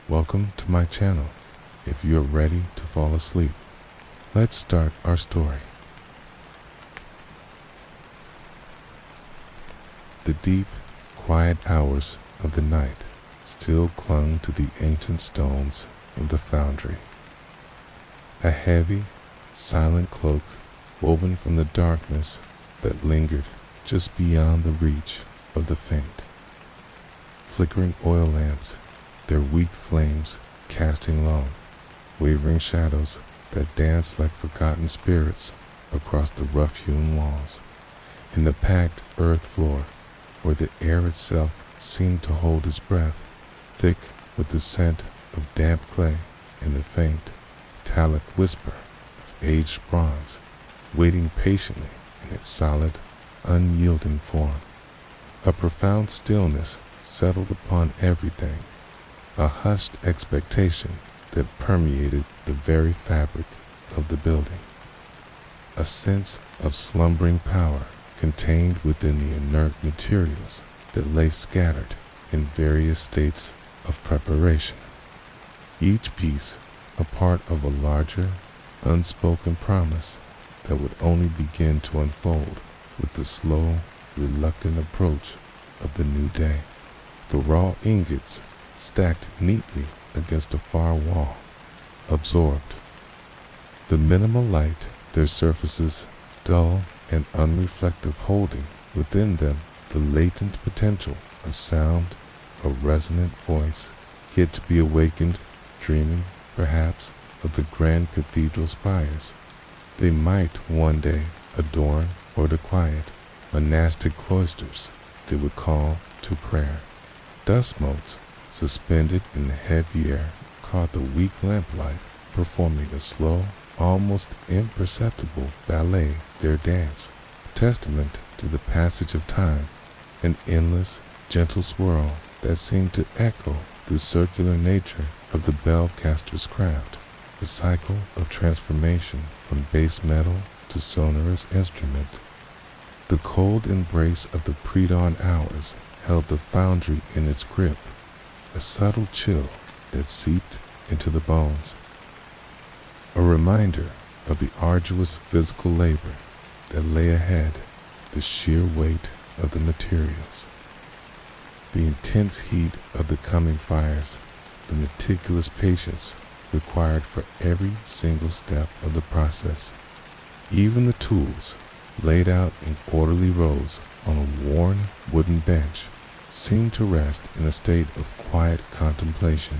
Welcome to my channel. If you're ready to fall asleep, let's start our story. The deep, quiet hours of the night still clung to the ancient stones of the foundry. A heavy, silent cloak woven from the darkness that lingered just beyond the reach of the faint. Flickering oil lamps, their weak flames casting long, wavering shadows that danced like forgotten spirits across the rough-hewn walls. In the packed earth floor, where the air itself seemed to hold its breath, thick with the scent of damp clay and the faint, metallic whisper of aged bronze, waiting patiently in its solid, unyielding form. A profound stillness settled upon everything, a hushed expectation that permeated the very fabric of the building. A sense of slumbering power contained within the inert materials that lay scattered in various states of preparation. Each piece a part of a larger, unspoken promise that would only begin to unfold with the slow, reluctant approach of the new day. The raw ingots stacked neatly against a far wall, absorbed. The minimal light, their surfaces dull and unreflective, holding within them the latent potential of sound, a resonant voice yet to be awakened, dreaming, perhaps, of the grand cathedral spires they might one day adorn, or the quiet, monastic cloisters they would call to prayer. Dust motes, suspended in the heavy air, caught the weak lamplight performing a slow, almost imperceptible ballet, their dance, testament to the passage of time, an endless, gentle swirl that seemed to echo the circular nature of the bell-caster's craft, a cycle of transformation from base metal to sonorous instrument. The cold embrace of the pre-dawn hours held the foundry in its grip, a subtle chill that seeped into the bones, a reminder of the arduous physical labor that lay ahead, the sheer weight of the materials, the intense heat of the coming fires, the meticulous patience required for every single step of the process. Even the tools, laid out in orderly rows on a worn wooden bench, seemed to rest in a state of quiet contemplation,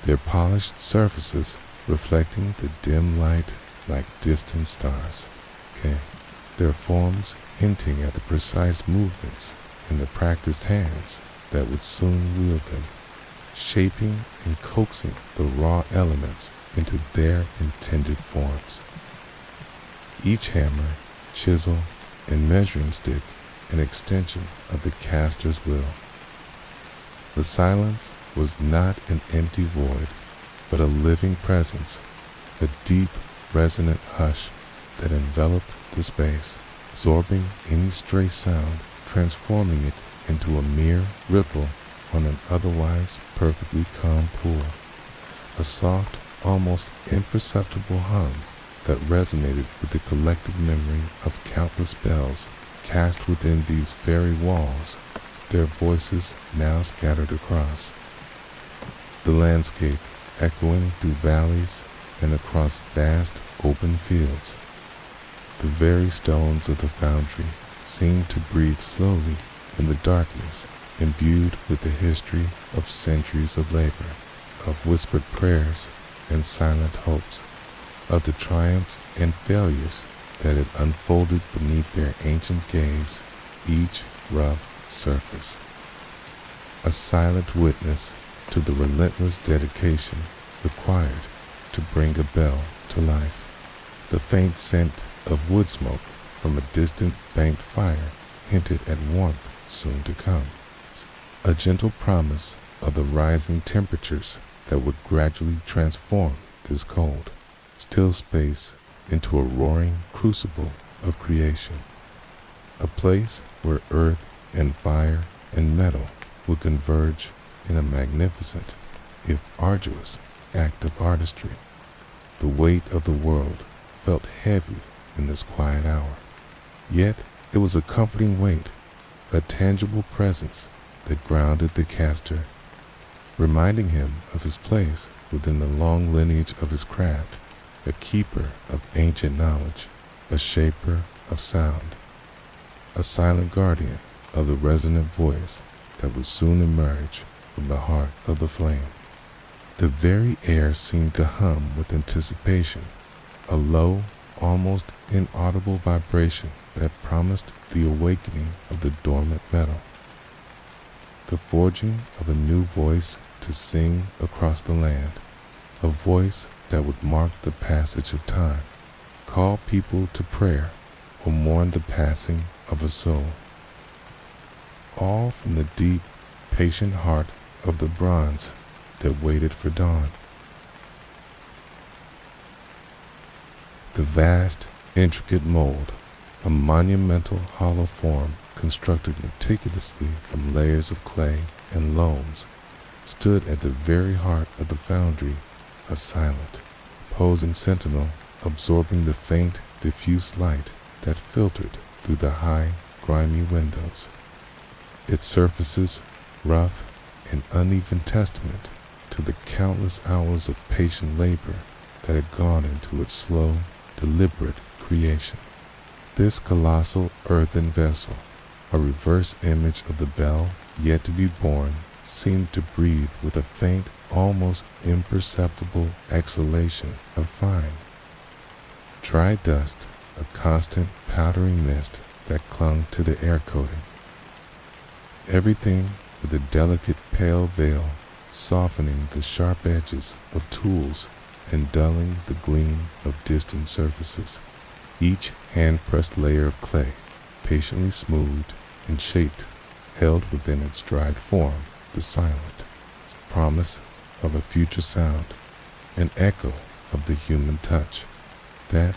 their polished surfaces reflecting the dim light like distant stars, their forms hinting at the precise movements in the practiced hands that would soon wield them, shaping and coaxing the raw elements into their intended forms. Each hammer, chisel, and measuring stick an extension of the caster's will. The silence was not an empty void, but a living presence, a deep, resonant hush that enveloped the space, absorbing any stray sound, transforming it into a mere ripple on an otherwise perfectly calm pool, a soft, almost imperceptible hum that resonated with the collective memory of countless bells cast within these very walls, their voices now scattered across the landscape, echoing through valleys and across vast open fields. The very stones of the foundry seemed to breathe slowly in the darkness, imbued with the history of centuries of labor, of whispered prayers and silent hopes, of the triumphs and failures that had unfolded beneath their ancient gaze, each rough surface. A silent witness to the relentless dedication required to bring a bell to life. The faint scent of wood smoke from a distant banked fire hinted at warmth soon to come, a gentle promise of the rising temperatures that would gradually transform this cold, still space into a roaring crucible of creation, a place where earth and fire and metal would converge in a magnificent, if arduous, act of artistry. The weight of the world felt heavy in this quiet hour. Yet it was a comforting weight, a tangible presence that grounded the caster, reminding him of his place within the long lineage of his craft, a keeper of ancient knowledge, a shaper of sound, a silent guardian of the resonant voice that would soon emerge from the heart of the flame. The very air seemed to hum with anticipation, a low, almost inaudible vibration that promised the awakening of the dormant metal, the forging of a new voice to sing across the land, a voice that would mark the passage of time, call people to prayer, or mourn the passing of a soul. All from the deep, patient heart of the bronze that waited for dawn. The vast, intricate mold, a monumental hollow form constructed meticulously from layers of clay and loams, stood at the very heart of the foundry, a silent, posing sentinel, absorbing the faint, diffuse light that filtered through the high, grimy windows. Its surfaces, rough and uneven, testament to the countless hours of patient labor that had gone into its slow, deliberate creation. This colossal earthen vessel, a reverse image of the bell yet to be born, seemed to breathe with a faint, almost imperceptible exhalation of fine, dry dust, a constant powdery mist that clung to the air coating. Everything with a delicate pale veil, softening the sharp edges of tools and dulling the gleam of distant surfaces. Each hand-pressed layer of clay, patiently smoothed and shaped, held within its dried form the silent promise of a future sound, an echo of the human touch that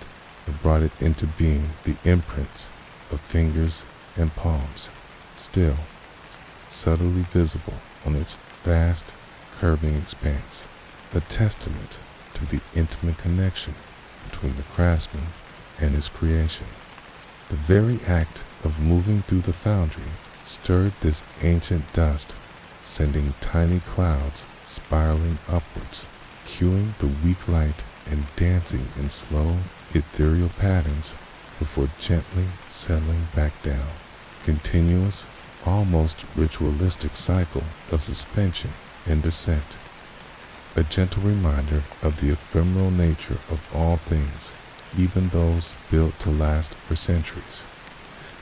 brought it into being, the imprints of fingers and palms, still subtly visible on its vast, curving expanse, a testament to the intimate connection between the craftsman and his creation. The very act of moving through the foundry stirred this ancient dust, sending tiny clouds spiraling upwards, cueing the weak light and dancing in slow, ethereal patterns before gently settling back down. Continuous, almost ritualistic cycle of suspension and descent. A gentle reminder of the ephemeral nature of all things, even those built to last for centuries.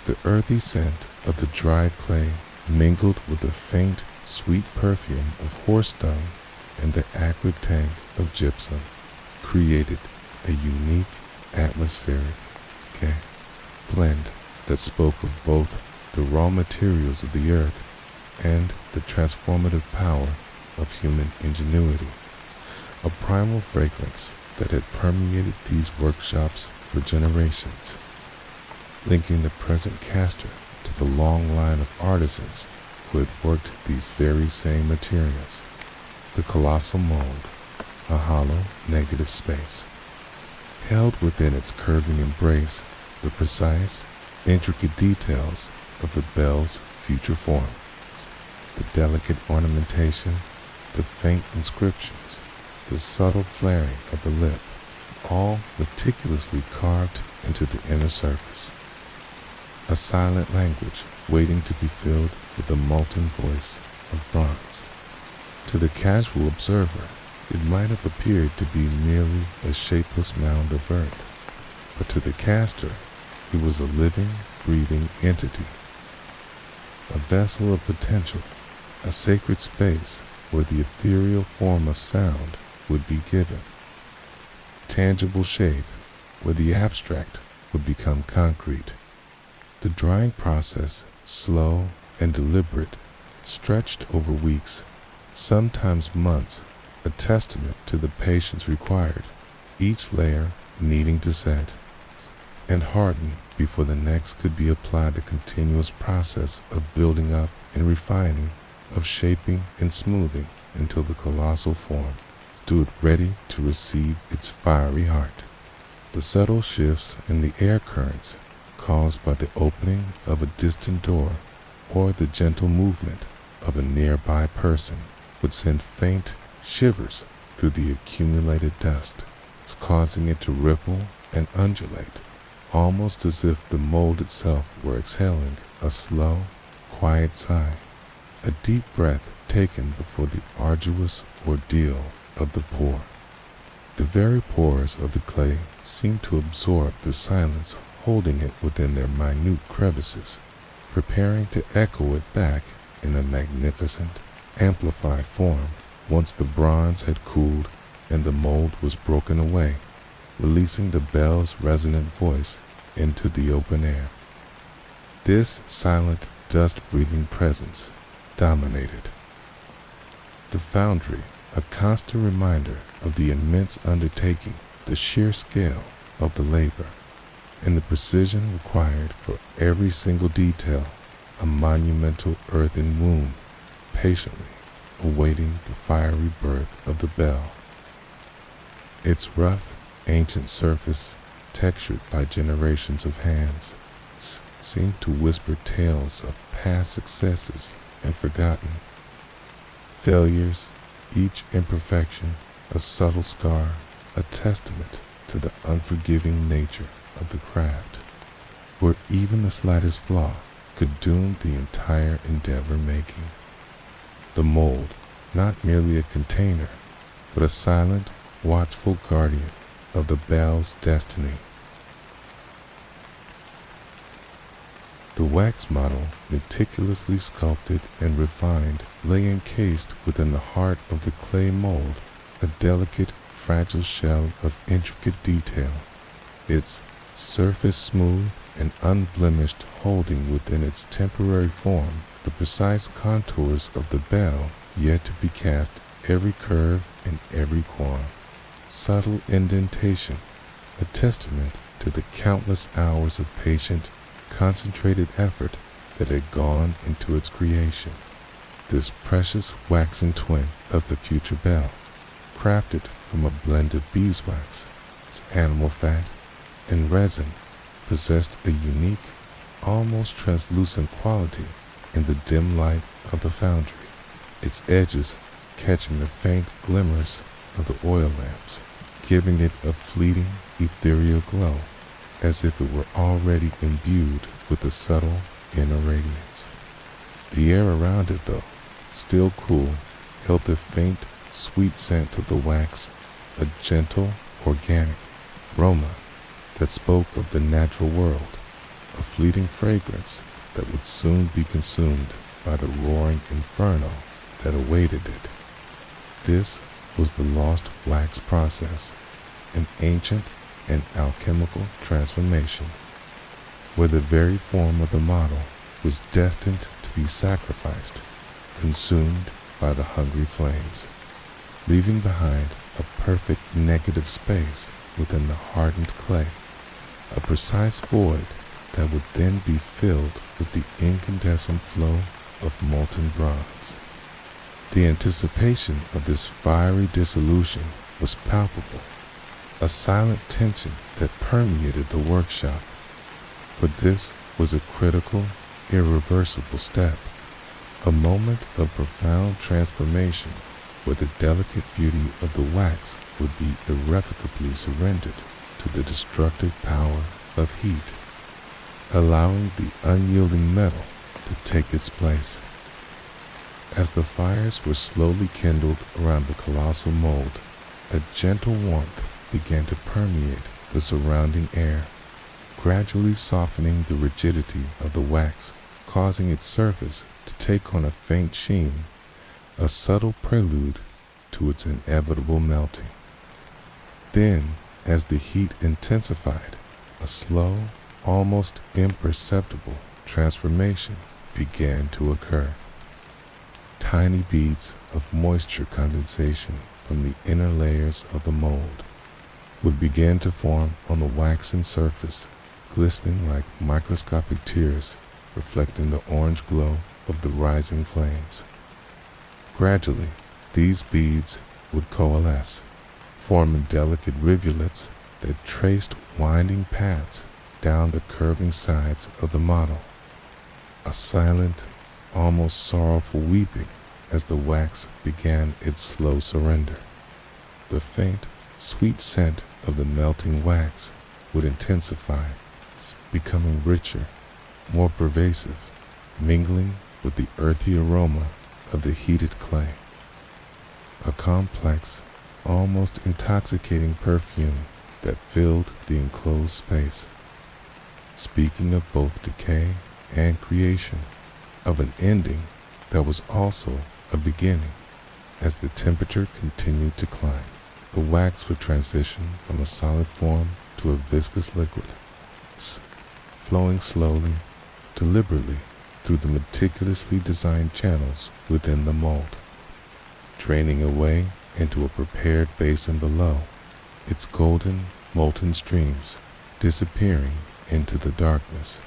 The earthy scent of the dried clay mingled with the faint, sweet perfume of horse dung and the acrid tang of gypsum, created a unique atmospheric blend that spoke of both the raw materials of the earth and the transformative power of human ingenuity, a primal fragrance that had permeated these workshops for generations, linking the present caster to the long line of artisans who had worked these very same materials. The colossal mold, a hollow, negative space, held within its curving embrace the precise, intricate details of the bell's future form, the delicate ornamentation, the faint inscriptions, the subtle flaring of the lip, all meticulously carved into the inner surface. A silent language waiting to be filled with the molten voice of bronze. To the casual observer, it might have appeared to be merely a shapeless mound of earth, but to the caster, it was a living, breathing entity, a vessel of potential, a sacred space where the ethereal form of sound would be given, tangible shape where the abstract would become concrete. The drying process, slow and deliberate, stretched over weeks, sometimes months, a testament to the patience required, each layer needing to set and harden before the next could be applied, a continuous process of building up and refining, of shaping and smoothing until the colossal form stood ready to receive its fiery heart. The subtle shifts in the air currents caused by the opening of a distant door or the gentle movement of a nearby person would send faint shivers through the accumulated dust, causing it to ripple and undulate, almost as if the mold itself were exhaling a slow, quiet sigh, a deep breath taken before the arduous ordeal of the pour. The very pores of the clay seemed to absorb the silence, holding it within their minute crevices, preparing to echo it back in a magnificent, amplified form once the bronze had cooled and the mold was broken away, releasing the bell's resonant voice into the open air. This silent, dust-breathing presence dominated the foundry, a constant reminder of the immense undertaking, the sheer scale of the labor, and the precision required for every single detail, a monumental earthen womb, patiently awaiting the fiery birth of the bell. Its rough, ancient surface, textured by generations of hands, seemed to whisper tales of past successes and forgotten failures, each imperfection a subtle scar, a testament to the unforgiving nature of the craft, where even the slightest flaw could doom the entire endeavor making. The mold, not merely a container, but a silent, watchful guardian of the bell's destiny. The wax model, meticulously sculpted and refined, lay encased within the heart of the clay mold, a delicate, fragile shell of intricate detail, its surface smooth and unblemished, holding within its temporary form the precise contours of the bell, yet to be cast every curve and every qualm, subtle indentation, a testament to the countless hours of patient, concentrated effort that had gone into its creation. This precious waxen twin of the future bell, crafted from a blend of beeswax, its animal fat, and resin, possessed a unique, almost translucent quality in the dim light of the foundry, its edges catching the faint glimmers of the oil lamps, giving it a fleeting, ethereal glow, as if it were already imbued with a subtle inner radiance. The air around it, though still cool, held the faint, sweet scent of the wax, a gentle, organic aroma that spoke of the natural world, a fleeting fragrance that would soon be consumed by the roaring inferno that awaited it. This was the lost wax process, an ancient and alchemical transformation, where the very form of the model was destined to be sacrificed, consumed by the hungry flames, leaving behind a perfect negative space within the hardened clay, a precise void that would then be filled with the incandescent flow of molten bronze. The anticipation of this fiery dissolution was palpable, a silent tension that permeated the workshop, but this was a critical, irreversible step, a moment of profound transformation where the delicate beauty of the wax would be irrevocably surrendered to the destructive power of heat, allowing the unyielding metal to take its place. As the fires were slowly kindled around the colossal mold, a gentle warmth began to permeate the surrounding air, gradually softening the rigidity of the wax, causing its surface to take on a faint sheen, a subtle prelude to its inevitable melting. Then, as the heat intensified, a slow, almost imperceptible transformation began to occur. Tiny beads of moisture condensation from the inner layers of the mold would begin to form on the waxen surface, glistening like microscopic tears reflecting the orange glow of the rising flames. Gradually, These beads would coalesce, forming delicate rivulets that traced winding paths down the curving sides of the model. A silent, almost sorrowful weeping as the wax began its slow surrender. The faint, sweet scent of the melting wax would intensify, becoming richer, more pervasive, mingling with the earthy aroma of the heated clay. A complex, almost intoxicating perfume that filled the enclosed space, speaking of both decay and creation, of an ending that was also a beginning. As the temperature continued to climb, the wax would transition from a solid form to a viscous liquid, flowing slowly, deliberately through the meticulously designed channels within the mold, draining away into a prepared basin below, its golden, molten streams disappearing into the darkness,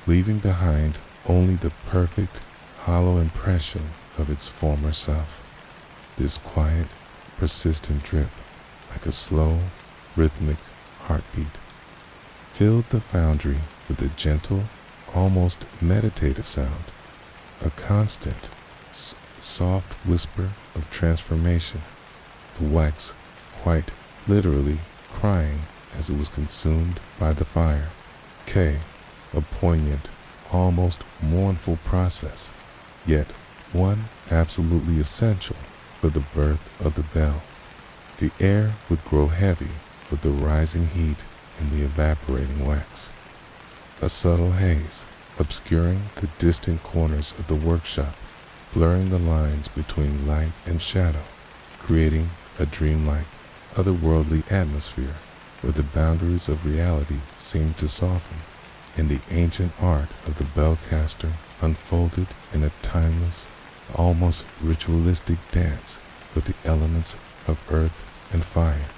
leaving behind only the perfect, hollow impression of its former self. This quiet, persistent drip, like a slow, rhythmic heartbeat, filled the foundry with a gentle, almost meditative sound, a constant, soft whisper of transformation, the wax quite literally crying as it was consumed by the fire. A poignant, almost mournful process, yet one absolutely essential for the birth of the bell. The air would grow heavy with the rising heat and the evaporating wax. A subtle haze, obscuring the distant corners of the workshop, blurring the lines between light and shadow, creating a dreamlike, otherworldly atmosphere where the boundaries of reality seemed to soften, and the ancient art of the bellcaster unfolded in a timeless, almost ritualistic dance with the elements of earth and fire.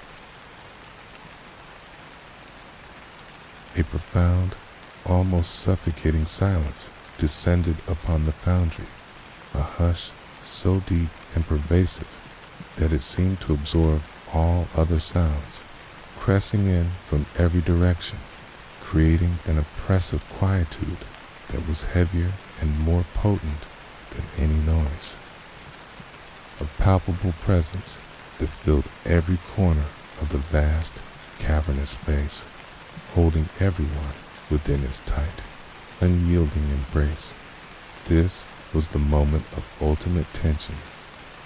A profound, almost suffocating silence descended upon the foundry, a hush so deep and pervasive that it seemed to absorb all other sounds, pressing in from every direction, creating an oppressive quietude that was heavier and more potent than any noise. A palpable presence that filled every corner of the vast, cavernous space, holding everyone within its tight, unyielding embrace. This was the moment of ultimate tension,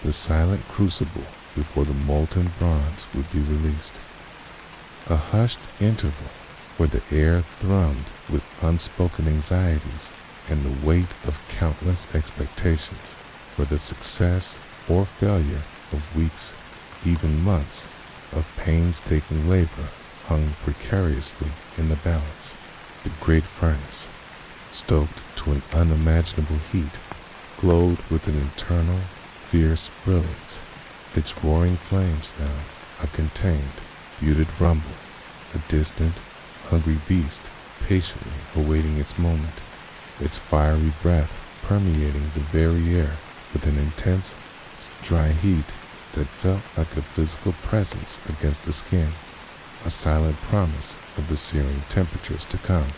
the silent crucible before the molten bronze would be released. A hushed interval where the air thrummed with unspoken anxieties and the weight of countless expectations, where the success or failure of weeks, even months, of painstaking labor hung precariously in the balance. The great furnace, stoked to an unimaginable heat, glowed with an internal, fierce brilliance, its roaring flames now a contained, muted rumble, a distant, hungry beast patiently awaiting its moment, its fiery breath permeating the very air with an intense, dry heat that felt like a physical presence against the skin, a silent promise of the searing temperatures to come.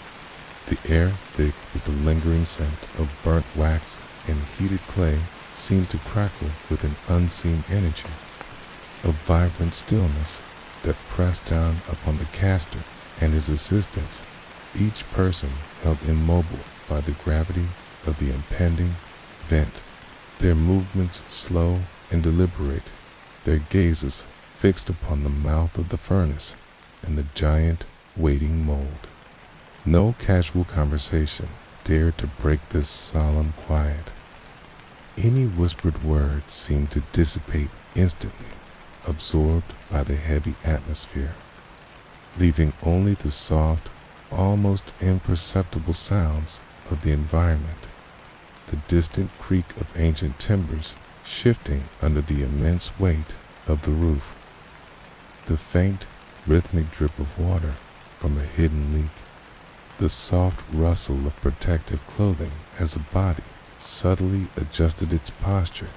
The air, thick with the lingering scent of burnt wax and heated clay, seemed to crackle with an unseen energy, a vibrant stillness that pressed down upon the caster and his assistants, each person held immobile by the gravity of the impending vent, their movements slow and deliberate, their gazes fixed upon the mouth of the furnace and the giant waiting mold. No casual conversation dared to break this solemn quiet. Any whispered word seemed to dissipate instantly, absorbed by the heavy atmosphere, leaving only the soft, almost imperceptible sounds of the environment, the distant creak of ancient timbers shifting under the immense weight of the roof, the faint, rhythmic drip of water from a hidden leak, the soft rustle of protective clothing as a body subtly adjusted its posture,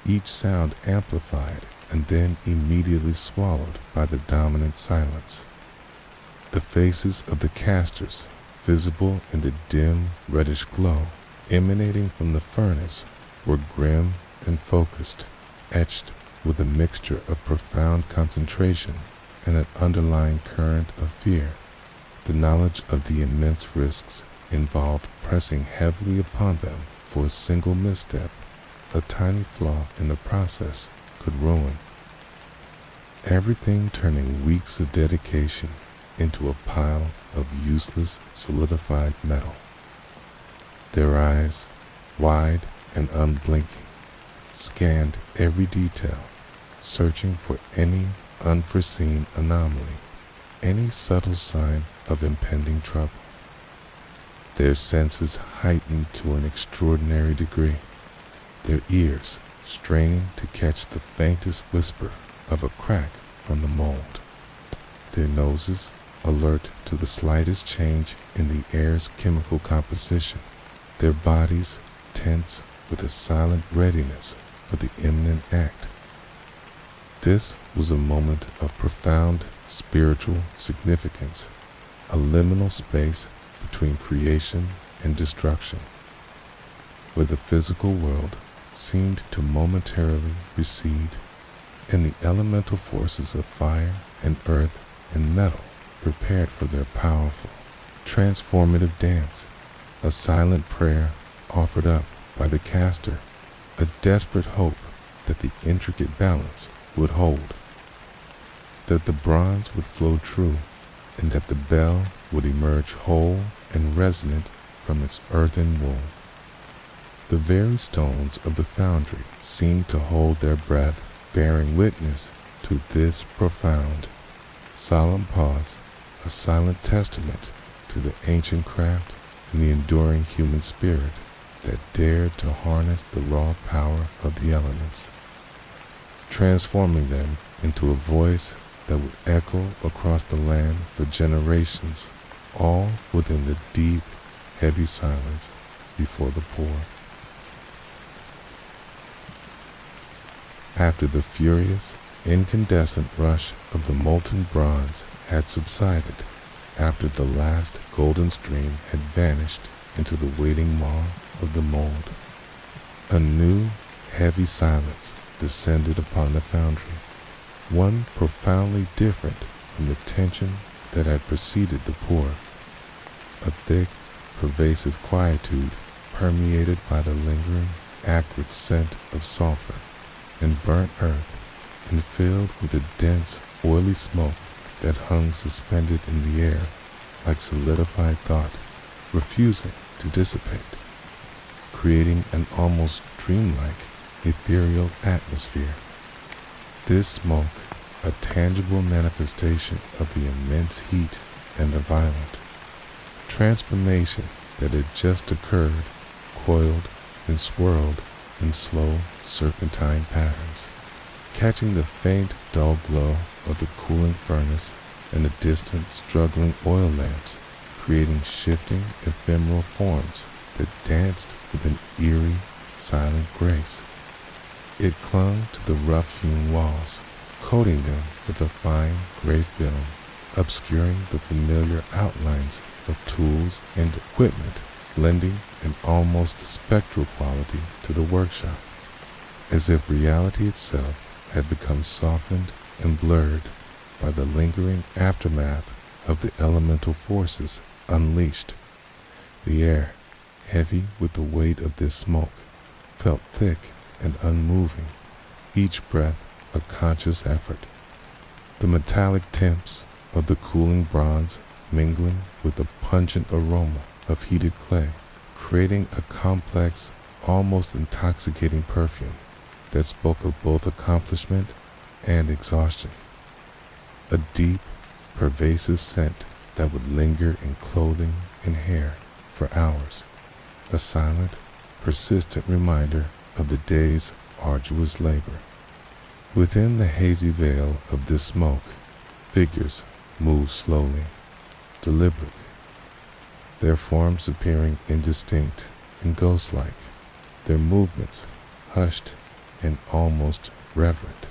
each sound amplified and then immediately swallowed by the dominant silence. The faces of the casters, visible in the dim reddish glow emanating from the furnace, were grim and focused, etched with a mixture of profound concentration and an underlying current of fear. The knowledge of the immense risks involved pressing heavily upon them, for a single misstep, a tiny flaw in the process, could ruin everything, turning weeks of dedication into a pile of useless solidified metal. Their eyes, wide and unblinking, scanned every detail, searching for any unforeseen anomaly, any subtle sign of impending trouble. Their senses heightened to an extraordinary degree, their ears straining to catch the faintest whisper of a crack from the mold, their noses alert to the slightest change in the air's chemical composition, their bodies tense with a silent readiness for the imminent act. This was a moment of profound spiritual significance, a liminal space between creation and destruction, where the physical world seemed to momentarily recede, and the elemental forces of fire and earth and metal prepared for their powerful, transformative dance, a silent prayer offered up by the caster, a desperate hope that the intricate balance would hold, that the bronze would flow true, and that the bell would emerge whole and resonant from its earthen womb. The very stones of the foundry seemed to hold their breath, bearing witness to this profound, solemn pause, a silent testament to the ancient craft and the enduring human spirit that dared to harness the raw power of the elements, transforming them into a voice that would echo across the land for generations, all within the deep, heavy silence before the pour. After the furious, incandescent rush of the molten bronze had subsided, after the last golden stream had vanished into the waiting maw of the mold, a new, heavy silence descended upon the foundry, one profoundly different from the tension that had preceded the pour, a thick, pervasive quietude permeated by the lingering, acrid scent of sulfur and burnt earth, and filled with a dense, oily smoke that hung suspended in the air like solidified thought, refusing to dissipate, creating an almost dreamlike, ethereal atmosphere. This smoke, a tangible manifestation of the immense heat and the violent transformation that had just occurred, coiled and swirled in slow, serpentine patterns, catching the faint, dull glow of the cooling furnace and the distant, struggling oil lamps, creating shifting, ephemeral forms that danced with an eerie, silent grace. It clung to the rough-hewn walls, coating them with a fine gray film, obscuring the familiar outlines of tools and equipment, lending an almost spectral quality to the workshop, as if reality itself had become softened and blurred by the lingering aftermath of the elemental forces unleashed. The air, heavy with the weight of this smoke, felt thick and unmoving, each breath a conscious effort. The metallic temps of the cooling bronze mingling with the pungent aroma of heated clay, creating a complex, almost intoxicating perfume that spoke of both accomplishment and exhaustion. A deep, pervasive scent that would linger in clothing and hair for hours, a silent, persistent reminder of the day's arduous labor. Within the hazy veil of this smoke, figures moved slowly, deliberately, their forms appearing indistinct and ghost-like, their movements hushed and almost reverent,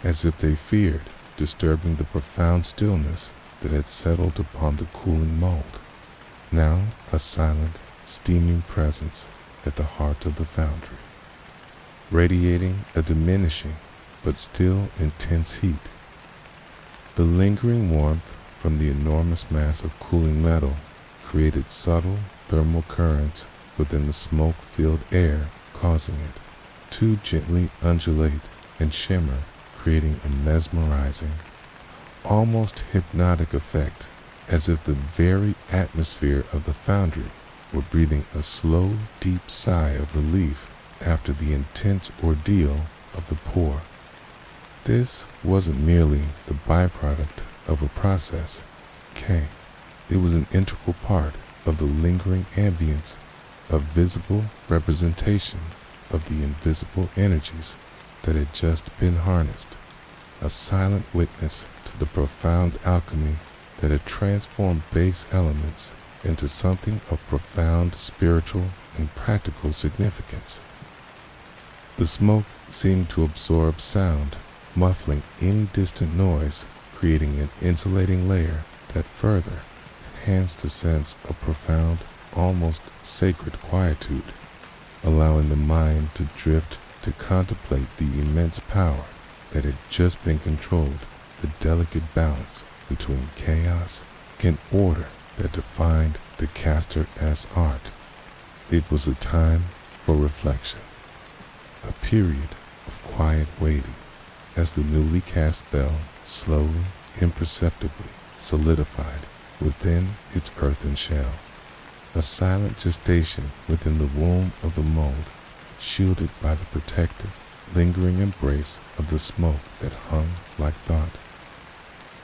as if they feared disturbing the profound stillness that had settled upon the cooling mold, now a silent, steaming presence at the heart of the foundry, radiating a diminishing but still intense heat. The lingering warmth from the enormous mass of cooling metal created subtle thermal currents within the smoke-filled air, causing it to gently undulate and shimmer, creating a mesmerizing, almost hypnotic effect, as if the very atmosphere of the foundry were breathing a slow, deep sigh of relief after the intense ordeal of the pour. This wasn't merely the byproduct of a process, it was an integral part of the lingering ambience of visible representation of the invisible energies that had just been harnessed, a silent witness to the profound alchemy that had transformed base elements into something of profound spiritual and practical significance. The smoke seemed to absorb sound, muffling any distant noise, creating an insulating layer that further enhanced a sense of profound, almost sacred quietude, allowing the mind to drift to contemplate the immense power that had just been controlled, the delicate balance between chaos and order that defined the caster-s art. It was a time for reflection, a period of quiet waiting, as the newly cast bell slowly, imperceptibly solidified within its earthen shell, a silent gestation within the womb of the mold, shielded by the protective, lingering embrace of the smoke that hung like thought,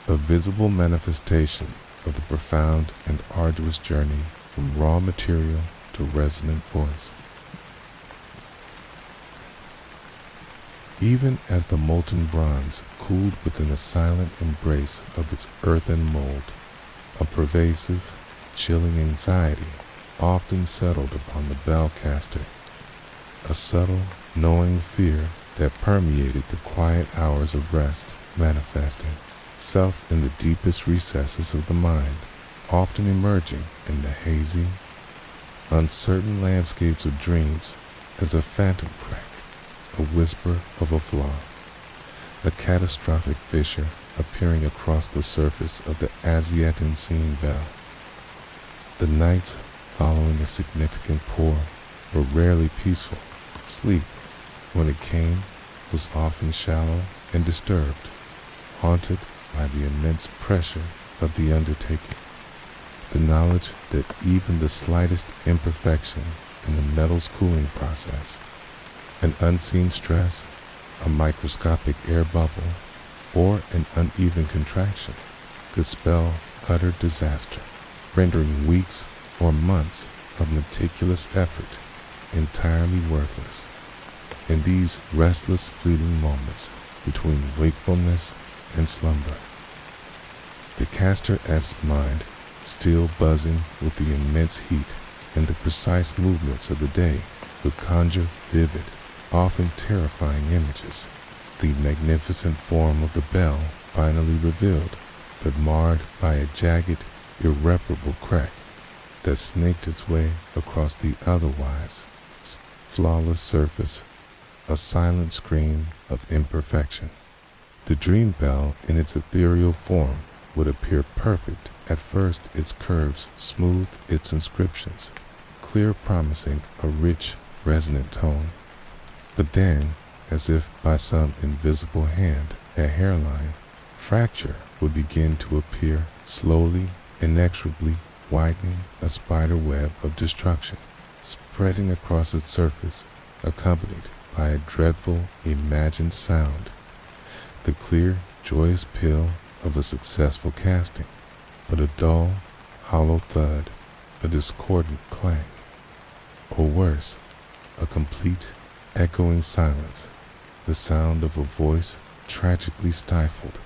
a visible manifestation of the profound and arduous journey from raw material to resonant voice. Even as the molten bronze cooled within the silent embrace of its earthen mold, a pervasive, chilling anxiety often settled upon the bell caster, a subtle, knowing fear that permeated the quiet hours of rest, manifesting itself in the deepest recesses of the mind, often emerging in the hazy, uncertain landscapes of dreams as a phantom crack, a whisper of a flaw, a catastrophic fissure appearing across the surface of the as yet unseen bell. The nights following a significant pour were rarely peaceful. Sleep, when it came, was often shallow and disturbed, haunted by the immense pressure of the undertaking, the knowledge that even the slightest imperfection in the metal's cooling process, an unseen stress, a microscopic air bubble, or an uneven contraction could spell utter disaster, rendering weeks or months of meticulous effort entirely worthless. In these restless, fleeting moments between wakefulness and slumber, the caster-s mind, still buzzing with the immense heat and the precise movements of the day, would conjure vivid, often terrifying images. The magnificent form of the bell finally revealed, but marred by a jagged, irreparable crack that snaked its way across the otherwise flawless surface, a silent scream of imperfection. The dream bell in its ethereal form would appear perfect at first, its curves smoothed its inscriptions, clear, promising a rich, resonant tone. But then, as if by some invisible hand, a hairline fracture would begin to appear, slowly, inexorably widening a spider web of destruction, spreading across its surface, accompanied by a dreadful, imagined sound, the clear, joyous peal of a successful casting, but a dull, hollow thud, a discordant clang, or worse, a complete, echoing silence, the sound of a voice tragically stifled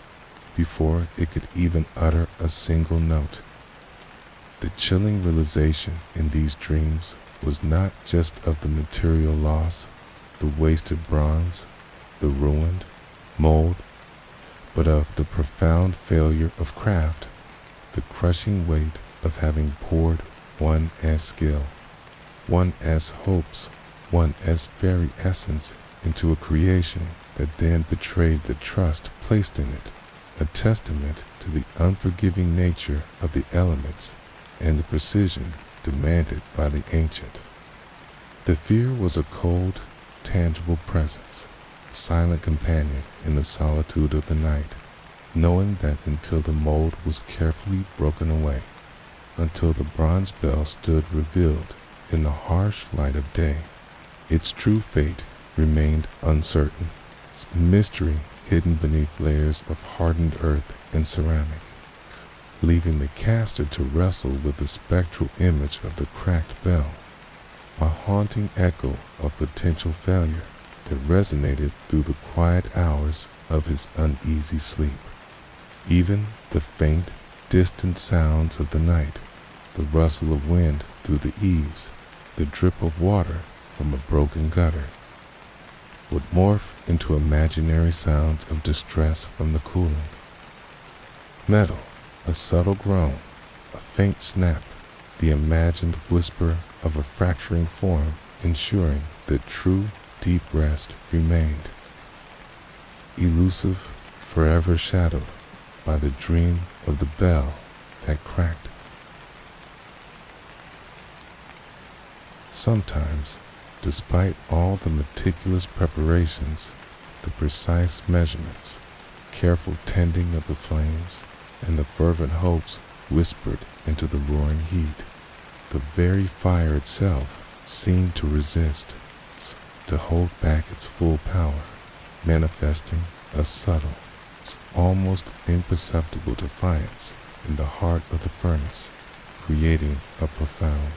before it could even utter a single note. The chilling realization in these dreams was not just of the material loss, the wasted bronze, the ruined mold, but of the profound failure of craft, the crushing weight of having poured one as skill, one as hopes, one as very essence into a creation that then betrayed the trust placed in it, a testament to the unforgiving nature of the elements and the precision demanded by the ancient. The fear was a cold, tangible presence, a silent companion in the solitude of the night, knowing that until the mold was carefully broken away, until the bronze bell stood revealed in the harsh light of day, its true fate remained uncertain, its mystery hidden beneath layers of hardened earth and ceramic, leaving the caster to wrestle with the spectral image of the cracked bell, a haunting echo of potential failure that resonated through the quiet hours of his uneasy sleep. Even the faint, distant sounds of the night, the rustle of wind through the eaves, the drip of water from a broken gutter, would morph into imaginary sounds of distress from the cooling. Metal, a subtle groan, a faint snap, the imagined whisper of a fracturing form, ensuring that true, deep rest remained. Elusive, forever shadowed by the dream of the bell that cracked. Sometimes, despite all the meticulous preparations, the precise measurements, careful tending of the flames, and the fervent hopes whispered into the roaring heat, the very fire itself seemed to resist, to hold back its full power, manifesting a subtle, almost imperceptible defiance in the heart of the furnace, creating a profound,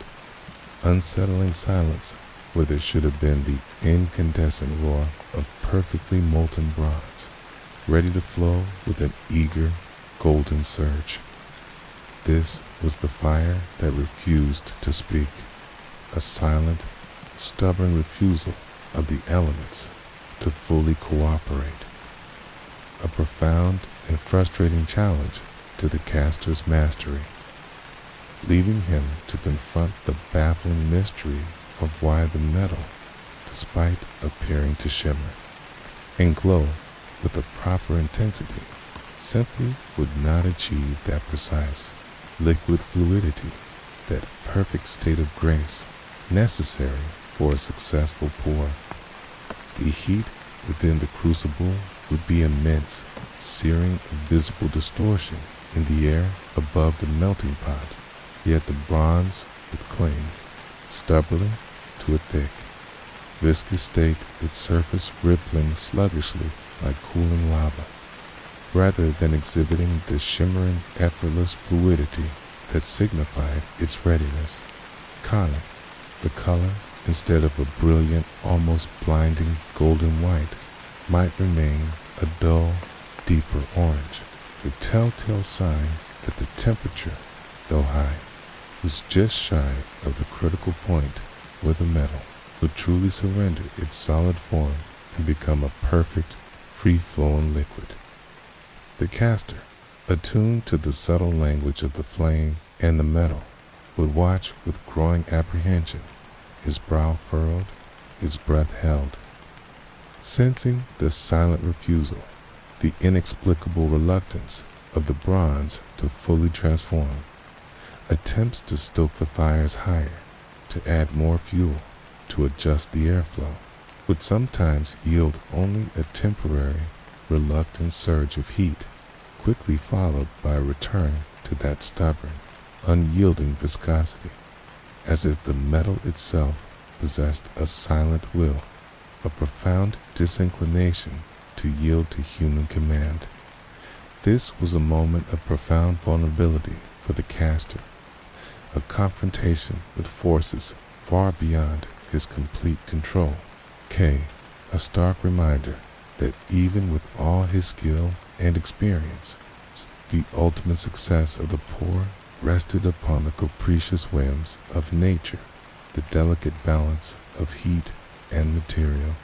unsettling silence where there should have been the incandescent roar of perfectly molten bronze, ready to flow with an eager, golden surge. This was the fire that refused to speak, a silent, stubborn refusal of the elements to fully cooperate, a profound and frustrating challenge to the caster's mastery, leaving him to confront the baffling mystery of why the metal, despite appearing to shimmer and glow with a proper intensity, simply would not achieve that precise, liquid fluidity, that perfect state of grace necessary for a successful pour. The heat within the crucible would be immense, searing a visible distortion in the air above the melting pot, yet the bronze would cling stubbornly to a thick, viscous state, its surface rippling sluggishly like cooling lava, rather than exhibiting the shimmering, effortless fluidity that signified its readiness. Conic, the color, instead of a brilliant, almost blinding golden white, might remain a dull, deeper orange, the telltale sign that the temperature, though high, was just shy of the critical point where the metal would truly surrender its solid form and become a perfect, free-flowing liquid. The caster, attuned to the subtle language of the flame and the metal, would watch with growing apprehension, his brow furrowed, his breath held, sensing the silent refusal, the inexplicable reluctance of the bronze to fully transform. Attempts to stoke the fires higher, to add more fuel, to adjust the airflow, would sometimes yield only a temporary, reluctant surge of heat, quickly followed by a return to that stubborn, unyielding viscosity, as if the metal itself possessed a silent will, a profound disinclination to yield to human command. This was a moment of profound vulnerability for the caster, a confrontation with forces far beyond his complete control. A stark reminder that even with all his skill and experience, the ultimate success of the pour rested upon the capricious whims of nature, the delicate balance of heat and material,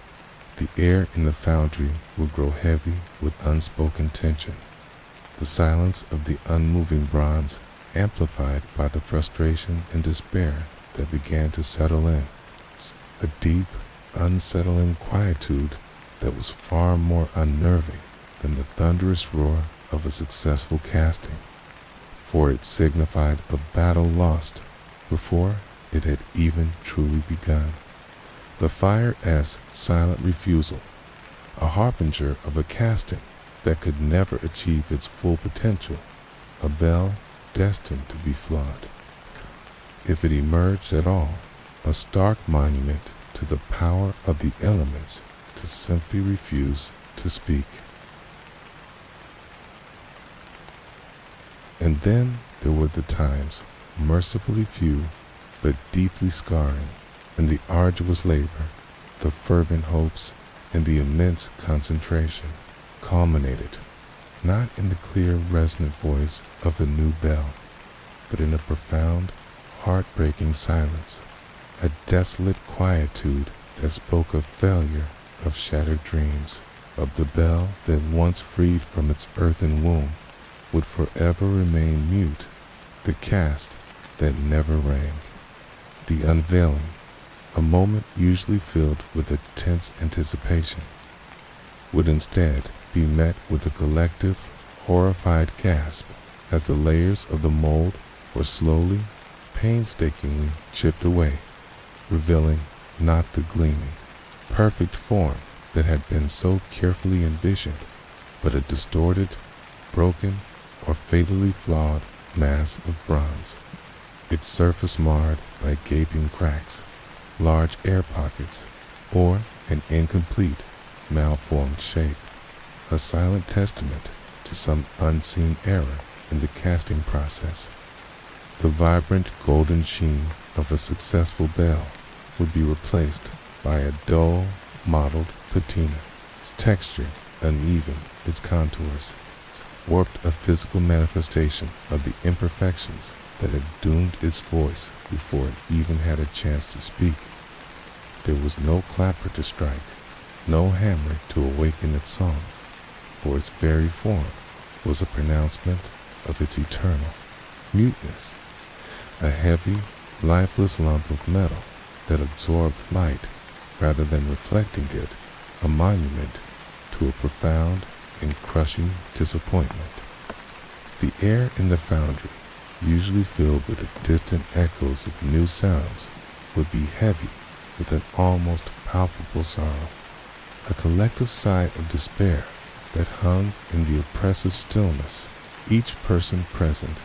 The air in the foundry would grow heavy with unspoken tension, the silence of the unmoving bronze amplified by the frustration and despair that began to settle in. A deep, unsettling quietude that was far more unnerving than the thunderous roar of a successful casting, for it signified a battle lost before it had even truly begun. The fire's silent refusal, a harbinger of a casting that could never achieve its full potential, a bell destined to be flawed. If it emerged at all, a stark monument to the power of the elements to simply refuse to speak. And then there were the times, mercifully few, but deeply scarring, when the arduous labor, the fervent hopes, and the immense concentration culminated, not in the clear, resonant voice of a new bell, but in a profound, heartbreaking silence, a desolate quietude that spoke of failure, of shattered dreams, of the bell that once freed from its earthen womb would forever remain mute, the cast that never rang. The unveiling, a moment usually filled with a tense anticipation, would instead be met with a collective, horrified gasp as the layers of the mold were slowly, painstakingly chipped away, revealing not the gleaming, perfect form that had been so carefully envisioned, but a distorted, broken, or fatally flawed mass of bronze, its surface marred by gaping cracks, large air pockets, or an incomplete, malformed shape, a silent testament to some unseen error in the casting process. The vibrant golden sheen of a successful bell would be replaced by a dull, mottled patina, its texture uneven, its contours warped, a physical manifestation of the imperfections that had doomed its voice before it even had a chance to speak. There was no clapper to strike, no hammer to awaken its song, for its very form was a pronouncement of its eternal muteness, a heavy, lifeless lump of metal that absorbed light rather than reflecting it, a monument to a profound and crushing disappointment. The air in the foundry, usually filled with the distant echoes of new sounds, would be heavy with an almost palpable sorrow, a collective sigh of despair that hung in the oppressive stillness, each person present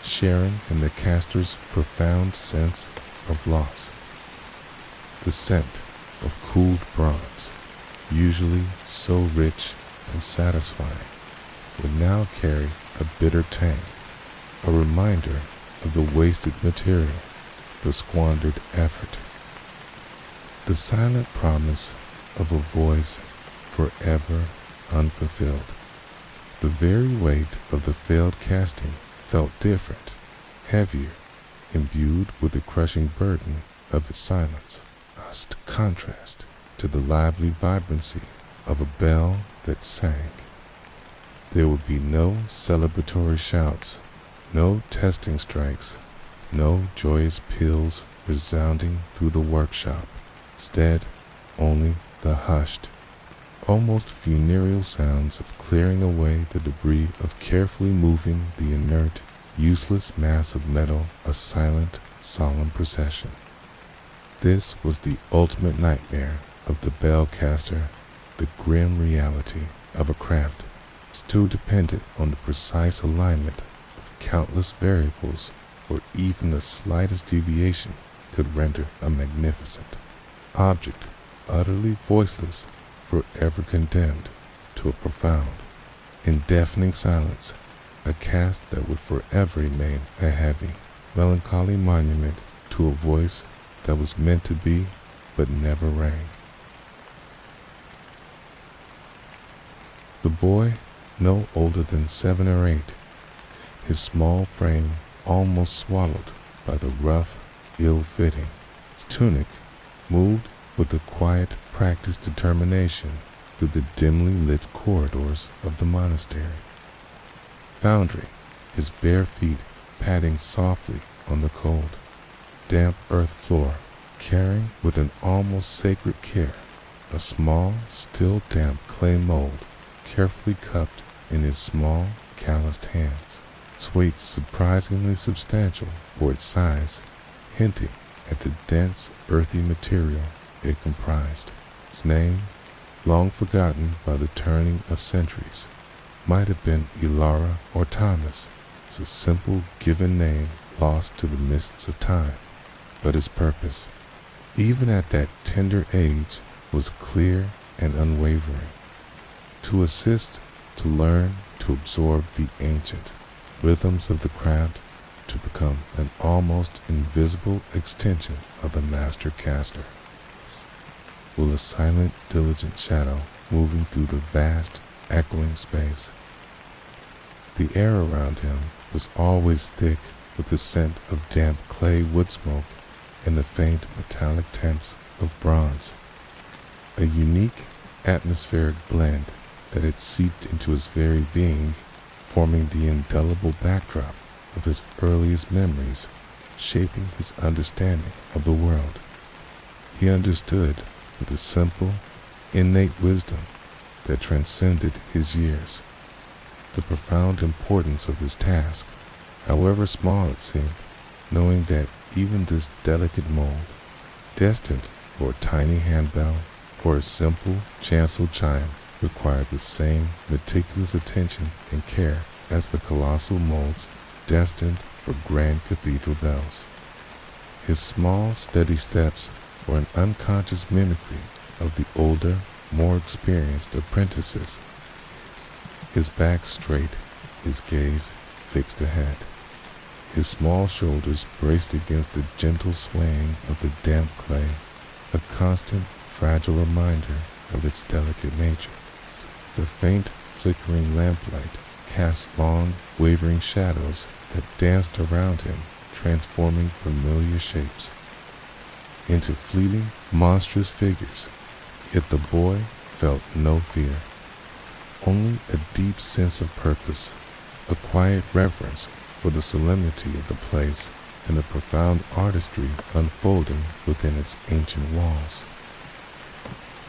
sharing in the caster's profound sense of loss. The scent of cooled bronze, usually so rich and satisfying, would now carry a bitter tang, a reminder of the wasted material, the squandered effort, the silent promise of a voice forever unfulfilled. The very weight of the failed casting felt different, heavier, imbued with the crushing burden of its silence, a contrast to the lively vibrancy of a bell that sang. There would be no celebratory shouts, no testing strikes, no joyous peals resounding through the workshop. Instead, only the hushed, almost funereal sounds of clearing away the debris, of carefully moving the inert, useless mass of metal, a silent, solemn procession. This was the ultimate nightmare of the bell caster, the grim reality of a craft still dependent on the precise alignment of countless variables, where even the slightest deviation could render a magnificent object utterly voiceless, forever condemned to a profound, indefinite silence, a cast that would forever remain a heavy, melancholy monument to a voice that was meant to be but never rang. The boy, no older than 7 or 8, his small frame almost swallowed by the rough, ill-fitting, his tunic moved with a quiet practiced determination through the dimly lit corridors of the monastery. Foundry, his bare feet padding softly on the cold, damp earth floor, carrying with an almost sacred care a small, still damp clay mold carefully cupped in his small, calloused hands. Its weight surprisingly substantial for its size, hinting at the dense, earthy material it comprised. Its name, long forgotten by the turning of centuries, might have been Ilara or Thomas. It's a simple given name lost to the mists of time, but its purpose, even at that tender age, was clear and unwavering: to assist, to learn, to absorb the ancient rhythms of the craft, to become an almost invisible extension of the master caster, with a silent, diligent shadow moving through the vast, echoing space. The air around him was always thick with the scent of damp clay wood smoke and the faint metallic temps of bronze, a unique atmospheric blend that had seeped into his very being, forming the indelible backdrop of his earliest memories, shaping his understanding of the world. He understood with a simple, innate wisdom that transcended his years the profound importance of his task, however small it seemed, knowing that even this delicate mold, destined for a tiny handbell or a simple chancel chime, required the same meticulous attention and care as the colossal molds destined for grand cathedral bells. His small, steady steps were an unconscious mimicry of the older, more experienced apprentices. His back straight, his gaze fixed ahead, his small shoulders braced against the gentle swaying of the damp clay, a constant, fragile reminder of its delicate nature. The faint, flickering lamplight cast long, wavering shadows that danced around him, transforming familiar shapes into fleeting, monstrous figures. Yet the boy felt no fear, only a deep sense of purpose, a quiet reverence for the solemnity of the place and the profound artistry unfolding within its ancient walls.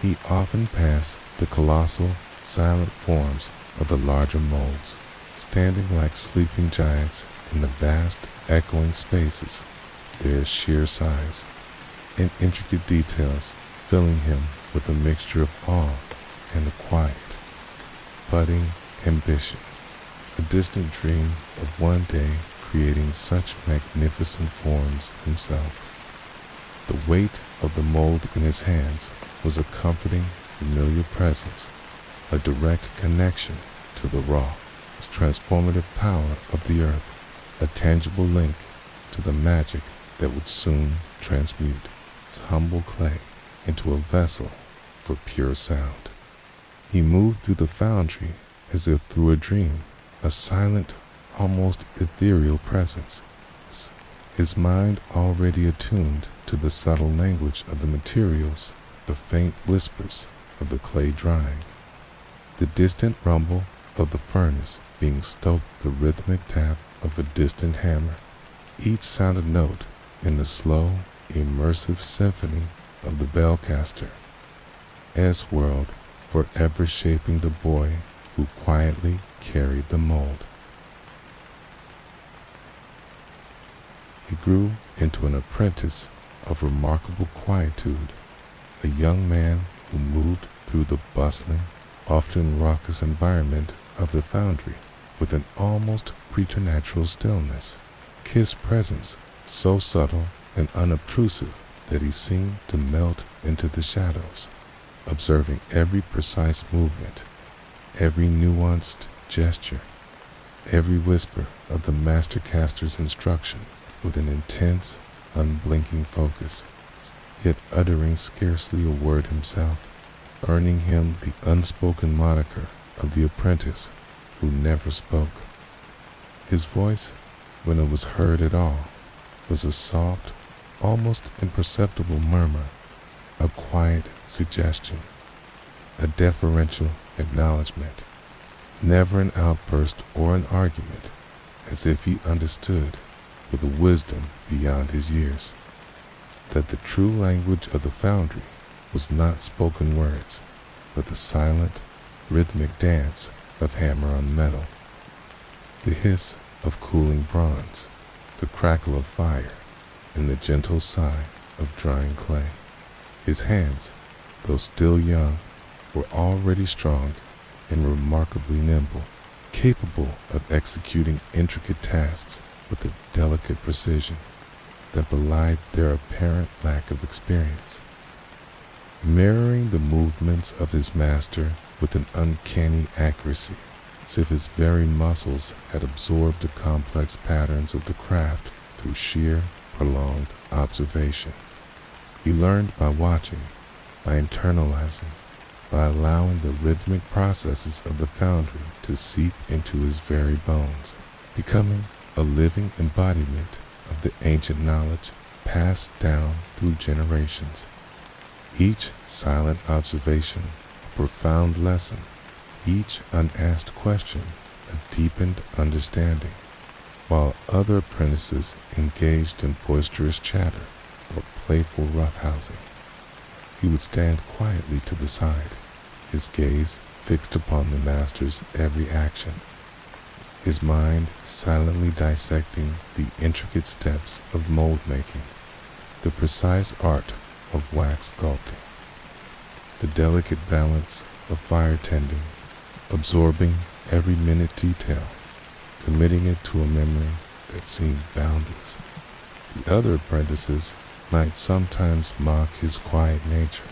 He often passed the colossal, silent forms of the larger molds, standing like sleeping giants in the vast, echoing spaces, their sheer size and intricate details filling him with a mixture of awe and a quiet, budding ambition, a distant dream of one day creating such magnificent forms himself. The weight of the mold in his hands was a comforting, familiar presence, a direct connection to the raw, transformative power of the earth, a tangible link to the magic that would soon transmute its humble clay into a vessel for pure sound. He moved through the foundry as if through a dream, a silent, almost ethereal presence, his mind already attuned to the subtle language of the materials, the faint whispers of the clay drying, the distant rumble of the furnace being stoked, the rhythmic tap of a distant hammer, each sounded note in the slow, immersive symphony of the bellcaster, S-world forever shaping the boy who quietly carried the mold. He grew into an apprentice of remarkable quietude, a young man who moved through the bustling, often raucous environment of the foundry with an almost preternatural stillness, his presence so subtle and unobtrusive that he seemed to melt into the shadows, observing every precise movement, every nuanced gesture, every whisper of the master caster's instruction with an intense, unblinking focus, yet uttering scarcely a word himself, earning him the unspoken moniker of the apprentice who never spoke. His voice, when it was heard at all, was a soft, almost imperceptible murmur, a quiet suggestion, a deferential acknowledgement, never an outburst or an argument, as if he understood, with a wisdom beyond his years, that the true language of the foundry was not spoken words, but the silent, rhythmic dance of hammer on metal, the hiss of cooling bronze, the crackle of fire, and the gentle sigh of drying clay. His hands, though still young, were already strong and remarkably nimble, capable of executing intricate tasks with a delicate precision that belied their apparent lack of experience, mirroring the movements of his master with an uncanny accuracy, as if his very muscles had absorbed the complex patterns of the craft through sheer, prolonged observation. He learned by watching, by internalizing, by allowing the rhythmic processes of the foundry to seep into his very bones, becoming a living embodiment of the ancient knowledge passed down through generations. Each silent observation a profound lesson, each unasked question a deepened understanding, while other apprentices engaged in boisterous chatter or playful roughhousing. He would stand quietly to the side, his gaze fixed upon the master's every action, his mind silently dissecting the intricate steps of mold making, the precise art of wax sculpting, the delicate balance of fire tending, absorbing every minute detail, committing it to a memory that seemed boundless. The other apprentices might sometimes mock his quiet nature,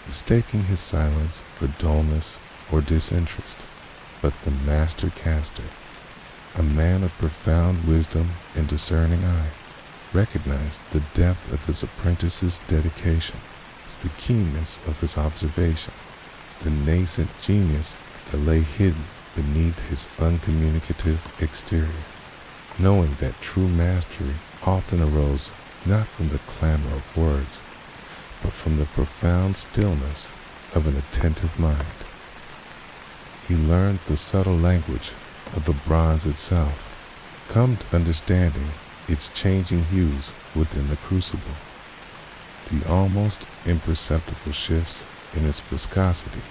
mistaking his silence for dullness or disinterest, but the master caster, a man of profound wisdom and discerning eye, recognized the depth of his apprentice's dedication, the keenness of his observation, the nascent genius that lay hidden beneath his uncommunicative exterior, knowing that true mastery often arose not from the clamor of words, but from the profound stillness of an attentive mind. He learned the subtle language of the bronze itself, come to understanding its changing hues within the crucible, the almost imperceptible shifts in its viscosity,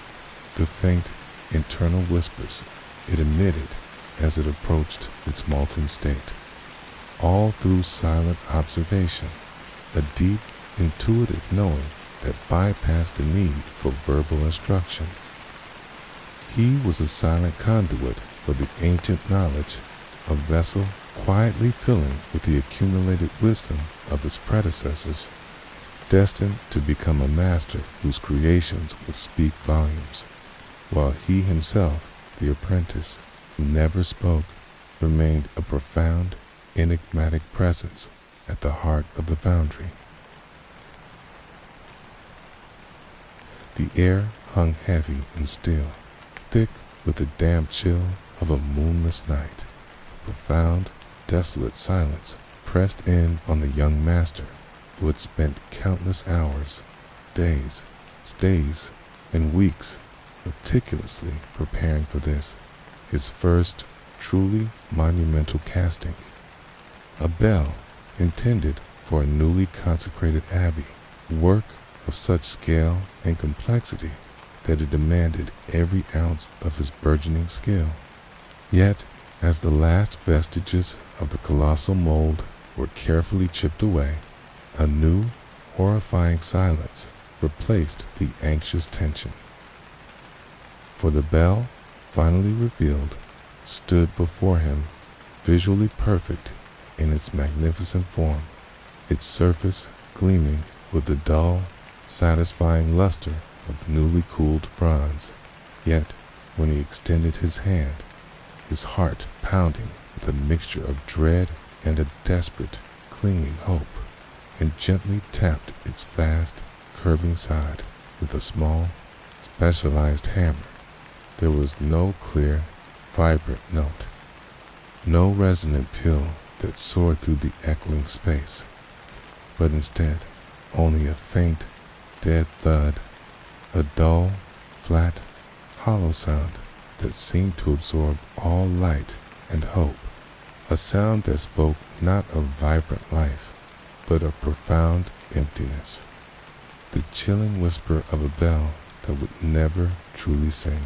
the faint internal whispers it emitted as it approached its molten state, all through silent observation, a deep, intuitive knowing that bypassed the need for verbal instruction. He was a silent conduit for the ancient knowledge, a vessel quietly filling with the accumulated wisdom of his predecessors, destined to become a master whose creations would speak volumes, while he himself, the apprentice, who never spoke, remained a profound, enigmatic presence at the heart of the foundry. The air hung heavy and still, thick with the damp chill of a moonless night. Profound, desolate silence pressed in on the young master, who had spent countless hours, days, and weeks meticulously preparing for this, his first truly monumental casting. A bell intended for a newly consecrated abbey, work of such scale and complexity that it demanded every ounce of his burgeoning skill. Yet, as the last vestiges of the colossal mold were carefully chipped away, a new, horrifying silence replaced the anxious tension. For the bell, finally revealed, stood before him, visually perfect in its magnificent form, its surface gleaming with the dull, satisfying luster of newly cooled bronze. Yet, when he extended his hand, his heart pounding with a mixture of dread and a desperate, clinging hope, and gently tapped its vast, curving side with a small, specialized hammer, there was no clear, vibrant note, no resonant peal that soared through the echoing space, but instead only a faint, dead thud, a dull, flat, hollow sound that seemed to absorb all light and hope, a sound that spoke not of vibrant life, but of profound emptiness, the chilling whisper of a bell that would never truly sing.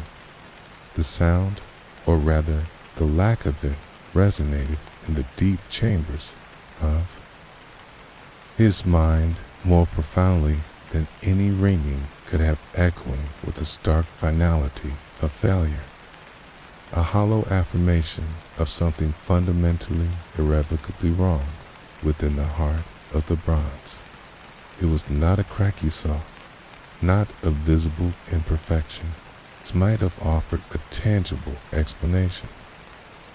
The sound, or rather the lack of it, resonated in the deep chambers of his mind more profoundly than any ringing could have, echoing with the stark finality of failure, a hollow affirmation of something fundamentally, irrevocably wrong within the heart of the bronze. It was not a crack he saw, not a visible imperfection. It might have offered a tangible explanation,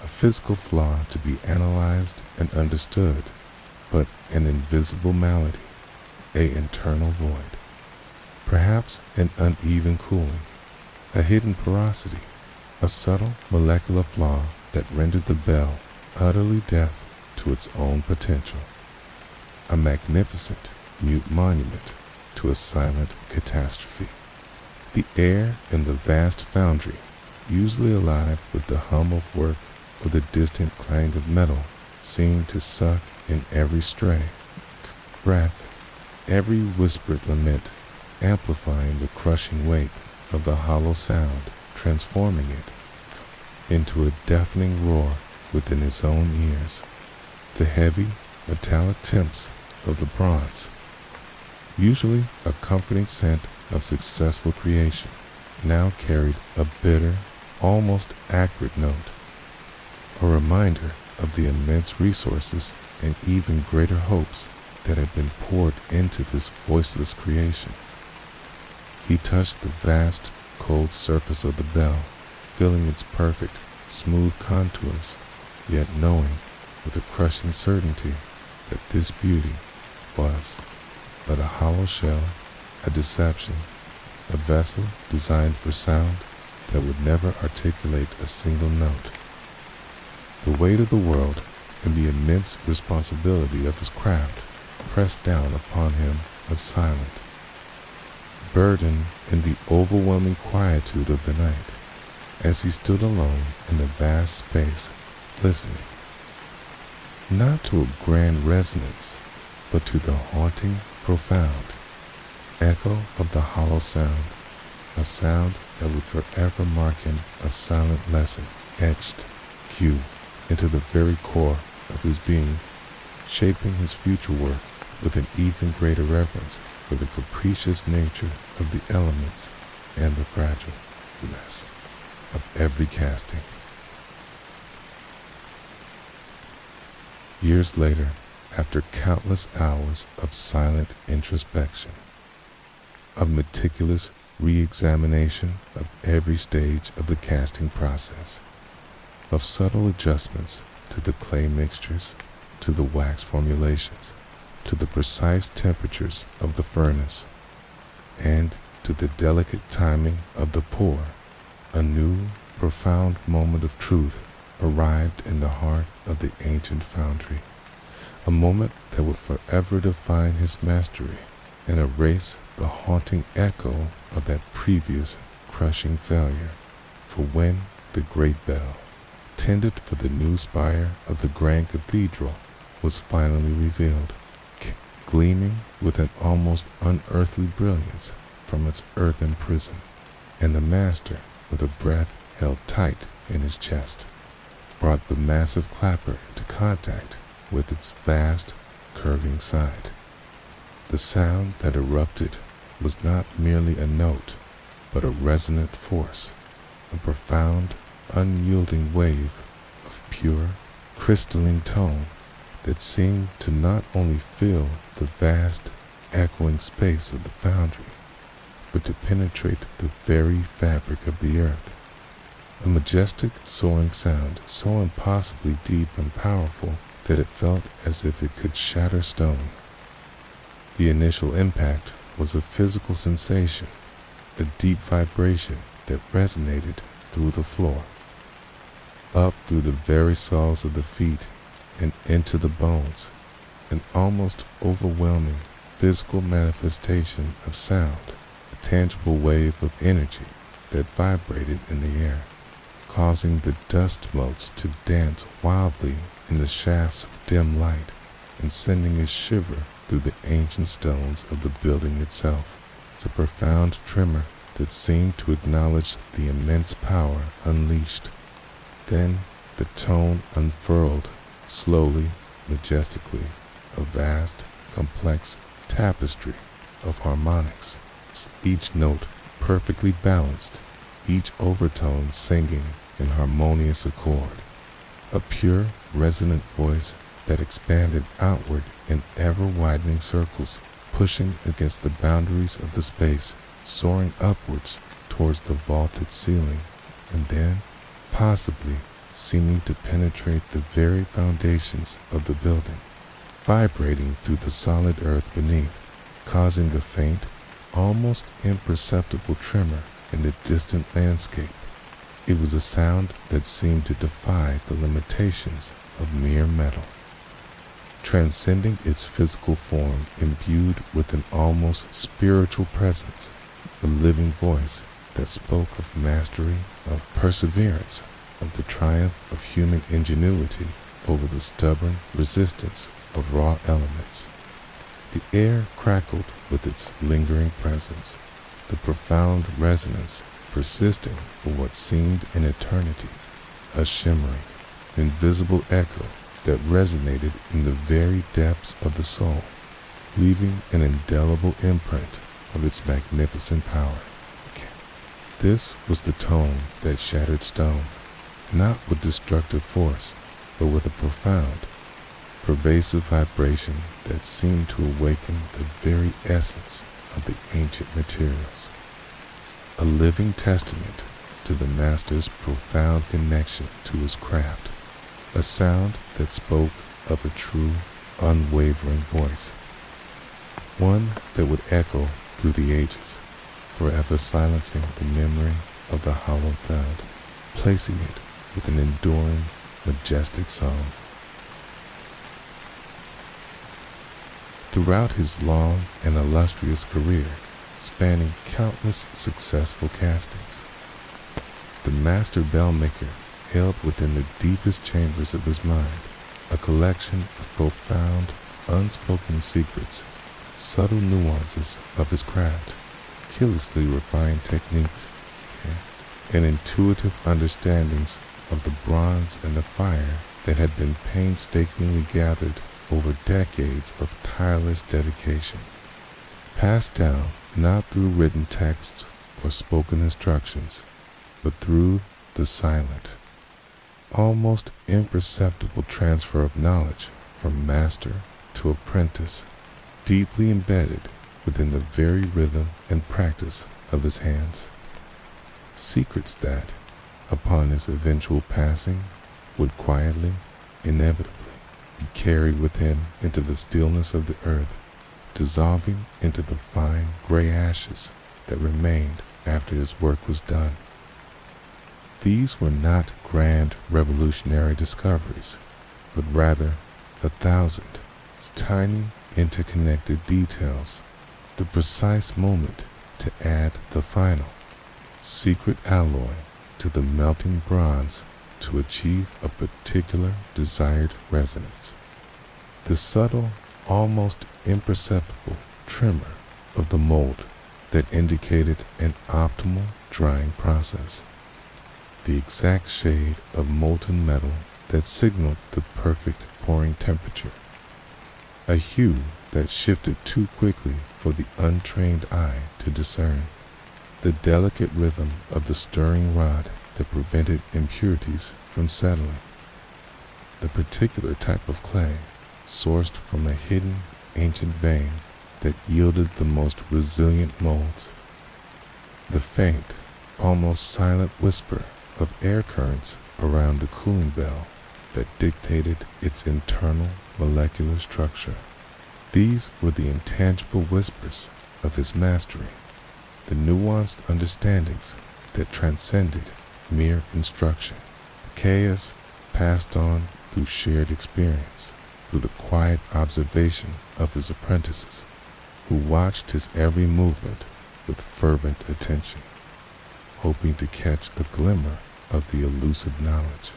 a physical flaw to be analyzed and understood, but an invisible malady, an internal void, perhaps an uneven cooling, a hidden porosity, a subtle molecular flaw that rendered the bell utterly deaf to its own potential, a magnificent, mute monument to a silent catastrophe. The air in the vast foundry, usually alive with the hum of work or the distant clang of metal, seemed to suck in every stray breath, every whispered lament, amplifying the crushing weight of the hollow sound, transforming it into a deafening roar within his own ears. The heavy, metallic temps of the bronze, usually a comforting scent of successful creation, now carried a bitter, almost acrid note, a reminder of the immense resources and even greater hopes that had been poured into this voiceless creation. He touched the vast, cold surface of the bell, feeling its perfect, smooth contours, yet knowing with a crushing certainty that this beauty was but a hollow shell, a deception, a vessel designed for sound that would never articulate a single note. The weight of the world and the immense responsibility of his craft pressed down upon him a silent burden in the overwhelming quietude of the night, as he stood alone in the vast space, listening, not to a grand resonance, but to the haunting, profound echo of the hollow sound, a sound that would forever mark him a silent lesson, etched, into the very core of his being, shaping his future work with an even greater reverence for the capricious nature of the elements and the fragileness of every casting. Years later, after countless hours of silent introspection, of meticulous re-examination of every stage of the casting process, of subtle adjustments to the clay mixtures, to the wax formulations, to the precise temperatures of the furnace, and to the delicate timing of the pour, a new, profound moment of truth arrived in the heart of the ancient foundry, a moment that would forever define his mastery and erase the haunting echo of that previous crushing failure. For when the great bell, tended for the new spire of the grand cathedral, was finally revealed, gleaming with an almost unearthly brilliance from its earthen prison, and the master, with a breath held tight in his chest, brought the massive clapper into contact with its vast, curving side. The sound that erupted was not merely a note, but a resonant force, a profound, unyielding wave of pure, crystalline tone that seemed to not only fill the vast, echoing space of the foundry, but to penetrate the very fabric of the earth. A majestic, soaring sound so impossibly deep and powerful that it felt as if it could shatter stone. The initial impact was a physical sensation, a deep vibration that resonated through the floor, up through the very soles of the feet and into the bones, an almost overwhelming, physical manifestation of sound, a tangible wave of energy that vibrated in the air, causing the dust motes to dance wildly in the shafts of dim light and sending a shiver through the ancient stones of the building itself. It's a profound tremor that seemed to acknowledge the immense power unleashed. Then the tone unfurled, slowly, majestically, a vast, complex tapestry of harmonics, each note perfectly balanced, each overtone singing in harmonious accord. A pure, resonant voice that expanded outward in ever-widening circles, pushing against the boundaries of the space, soaring upwards towards the vaulted ceiling, and then, possibly, seeming to penetrate the very foundations of the building, vibrating through the solid earth beneath, causing a faint, almost imperceptible tremor in the distant landscape. It was a sound that seemed to defy the limitations of mere metal. Transcending its physical form, imbued with an almost spiritual presence, a living voice that spoke of mastery, of perseverance, of the triumph of human ingenuity over the stubborn resistance of raw elements. The air crackled with its lingering presence, the profound resonance persisting for what seemed an eternity, a shimmering, invisible echo that resonated in the very depths of the soul, leaving an indelible imprint of its magnificent power. This was the tone that shattered stone, not with destructive force, but with a profound, pervasive vibration that seemed to awaken the very essence of the ancient materials. A living testament to the master's profound connection to his craft, a sound that spoke of a true, unwavering voice, one that would echo through the ages, forever silencing the memory of the hollow thud, placing it with an enduring, majestic song. Throughout his long and illustrious career, spanning countless successful castings, the master bellmaker held within the deepest chambers of his mind a collection of profound, unspoken secrets, subtle nuances of his craft, curiously refined techniques, and intuitive understandings of the bronze and the fire that had been painstakingly gathered over decades of tireless dedication, passed down not through written texts or spoken instructions, but through the silent, almost imperceptible transfer of knowledge from master to apprentice, deeply embedded within the very rhythm and practice of his hands. Secrets that, upon his eventual passing, would quietly, inevitably, be carried with him into the stillness of the earth, dissolving into the fine gray ashes that remained after his work was done. These were not grand revolutionary discoveries, but rather 1,000 tiny interconnected details, the precise moment to add the final, secret alloy to the melting bronze to achieve a particular desired resonance. The subtle, almost imperceptible tremor of the mold that indicated an optimal drying process. The exact shade of molten metal that signaled the perfect pouring temperature. A hue that shifted too quickly for the untrained eye to discern. The delicate rhythm of the stirring rod that prevented impurities from settling. The particular type of clay sourced from a hidden ancient vein that yielded the most resilient molds. The faint, almost silent whisper of air currents around the cooling bell that dictated its internal molecular structure. These were the intangible whispers of his mastery, the nuanced understandings that transcended mere instruction, chaos passed on through shared experience, through the quiet observation of his apprentices, who watched his every movement with fervent attention, hoping to catch a glimmer of the elusive knowledge.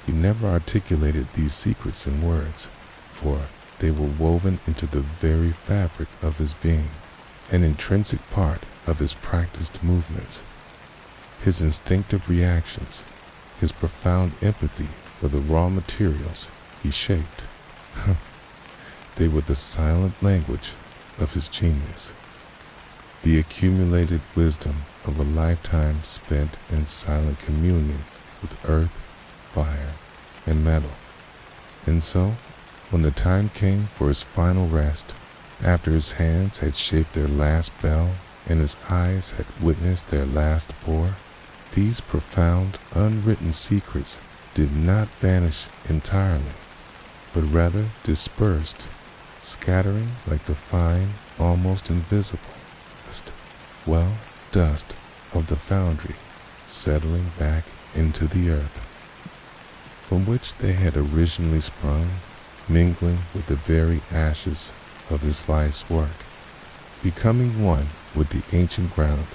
He never articulated these secrets in words, for they were woven into the very fabric of his being, an intrinsic part of his practiced movements. His instinctive reactions, his profound empathy for the raw materials he shaped, they were the silent language of his genius, the accumulated wisdom of a lifetime spent in silent communion with earth, fire, and metal. And so, when the time came for his final rest, after his hands had shaped their last bell and his eyes had witnessed their last pour, these profound, unwritten secrets did not vanish entirely, but rather dispersed, scattering like the fine, almost invisible dust of the foundry, settling back into the earth, from which they had originally sprung, mingling with the very ashes of his life's work, becoming one with the ancient ground,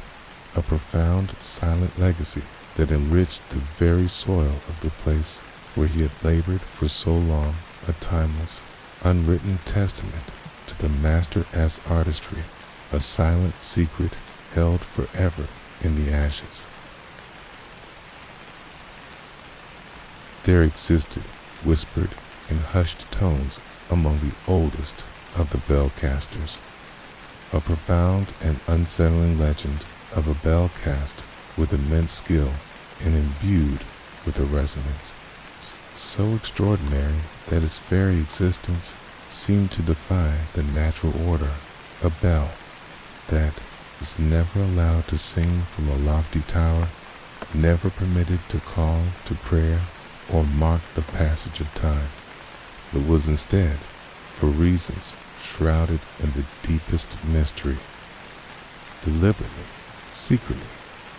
a profound, silent legacy that enriched the very soil of the place where he had labored for so long, a timeless, unwritten testament to the master as artistry, a silent secret held forever in the ashes. There existed, whispered in hushed tones among the oldest of the bell casters, a profound and unsettling legend of a bell cast with immense skill and imbued with a resonance so extraordinary that its very existence seemed to defy the natural order, a bell that was never allowed to sing from a lofty tower, never permitted to call to prayer or mark the passage of time, but was instead, for reasons shrouded in the deepest mystery, deliberately, secretly,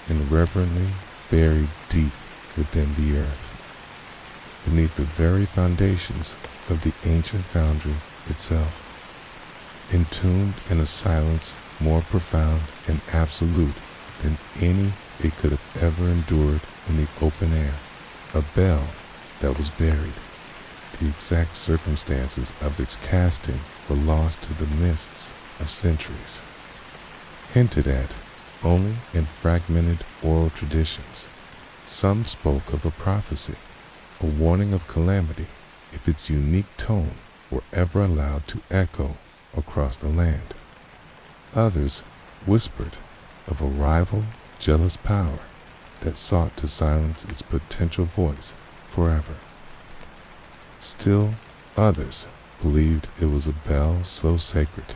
and reverently buried deep within the earth, beneath the very foundations of the ancient foundry itself, entombed in a silence more profound and absolute than any it could have ever endured in the open air, a bell that was buried. The exact circumstances of its casting were lost to the mists of centuries, hinted at only in fragmented oral traditions. Some spoke of a prophecy, a warning of calamity, if its unique tone were ever allowed to echo across the land. Others whispered of a rival, jealous power that sought to silence its potential voice forever. Still others believed it was a bell so sacred,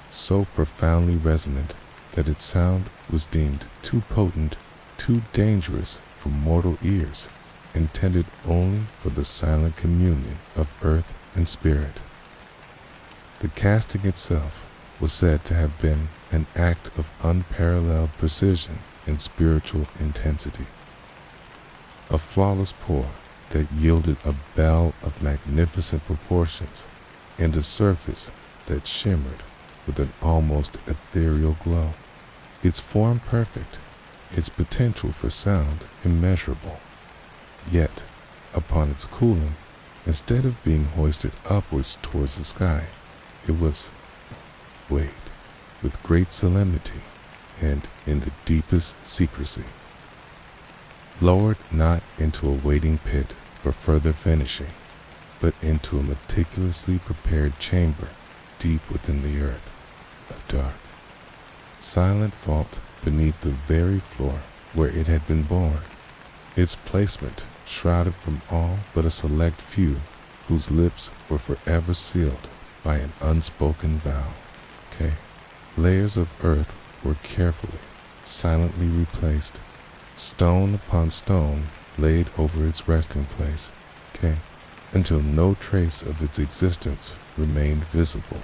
so profoundly resonant, that its sound was deemed too potent, too dangerous for mortal ears, intended only for the silent communion of earth and spirit. The casting itself was said to have been an act of unparalleled precision and spiritual intensity, a flawless pour that yielded a bell of magnificent proportions and a surface that shimmered with an almost ethereal glow, its form perfect, its potential for sound immeasurable. Yet, upon its cooling, instead of being hoisted upwards towards the sky, it was weighed with great solemnity and in the deepest secrecy, lowered not into a waiting pit for further finishing, but into a meticulously prepared chamber deep within the earth, a dark, silent vault beneath the very floor where it had been born, its placement shrouded from all but a select few whose lips were forever sealed by an unspoken vow. Layers of earth were carefully, silently replaced, stone upon stone laid over its resting place, until no trace of its existence remained visible,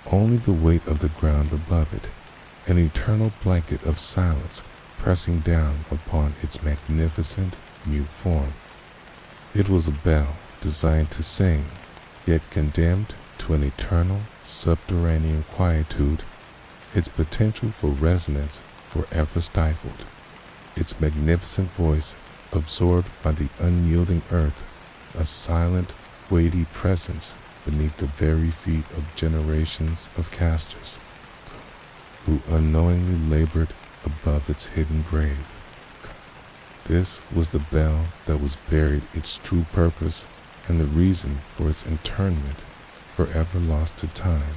only the weight of the ground above it, an eternal blanket of silence pressing down upon its magnificent mute form. It was a bell designed to sing, yet condemned to an eternal subterranean quietude, its potential for resonance forever stifled, its magnificent voice absorbed by the unyielding earth, a silent, weighty presence beneath the very feet of generations of casters who unknowingly labored above its hidden grave. This was the bell that was buried, its true purpose and the reason for its internment, forever lost to time,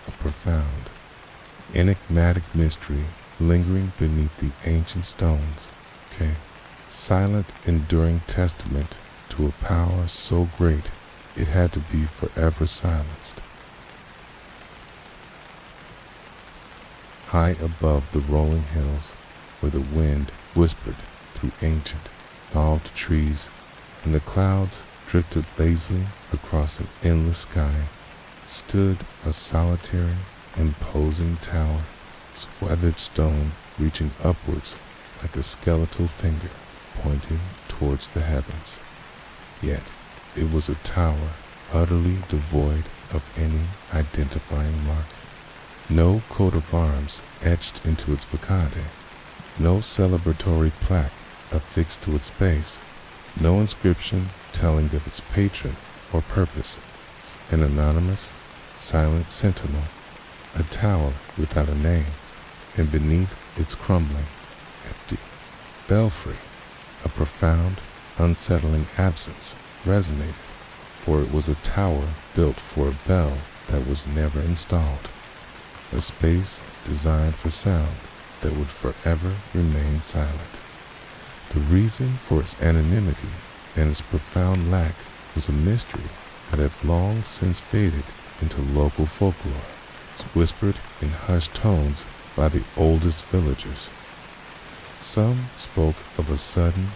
a profound, enigmatic mystery lingering beneath the ancient stones, silent, enduring testament to a power so great it had to be forever silenced. High above the rolling hills, where the wind whispered through ancient, gnarled trees, and the clouds drifted lazily across an endless sky, stood a solitary, imposing tower, its weathered stone reaching upwards like a skeletal finger pointing towards the heavens. Yet it was a tower utterly devoid of any identifying mark. No coat of arms etched into its facade, no celebratory plaque affixed to its base, no inscription telling of its patron or purpose. An anonymous, silent sentinel, a tower without a name, and beneath its crumbling, empty belfry, a profound, unsettling absence resonated, for it was a tower built for a bell that was never installed, a space designed for sound that would forever remain silent. The reason for its anonymity and its profound lack was a mystery that had long since faded into local folklore, whispered in hushed tones by the oldest villagers. Some spoke of a sudden,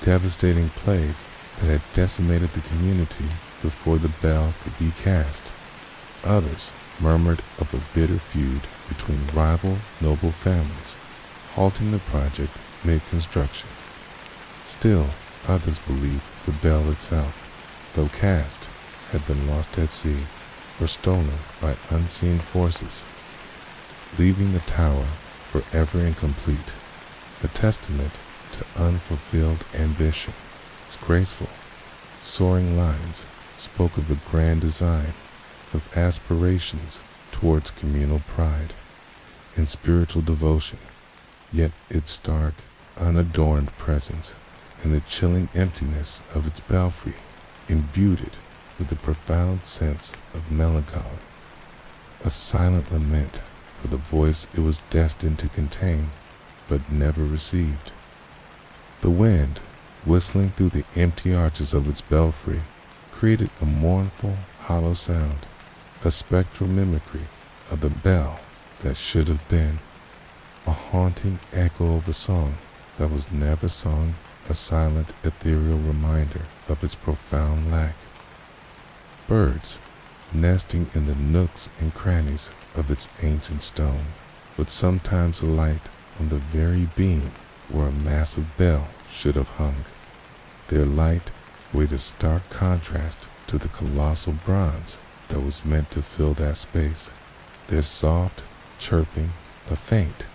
devastating plague that had decimated the community before the bell could be cast. Others murmured of a bitter feud between rival noble families, halting the project mid-construction. Still, others believed the bell itself, though cast, had been lost at sea or stolen by unseen forces, leaving the tower forever incomplete, a testament to unfulfilled ambition. Its graceful, soaring lines spoke of a grand design, of aspirations towards communal pride and spiritual devotion, yet its stark, unadorned presence and the chilling emptiness of its belfry imbued it with a profound sense of melancholy, a silent lament for the voice it was destined to contain but never received. The wind, whistling through the empty arches of its belfry, created a mournful, hollow sound, a spectral mimicry of the bell that should have been, a haunting echo of a song that was never sung, a silent, ethereal reminder of its profound lack. Birds, nesting in the nooks and crannies of its ancient stone, would sometimes alight on the very beam where a massive bell should have hung. Their light weighed a stark contrast to the colossal bronze that was meant to fill that space. Their soft chirping, a faint,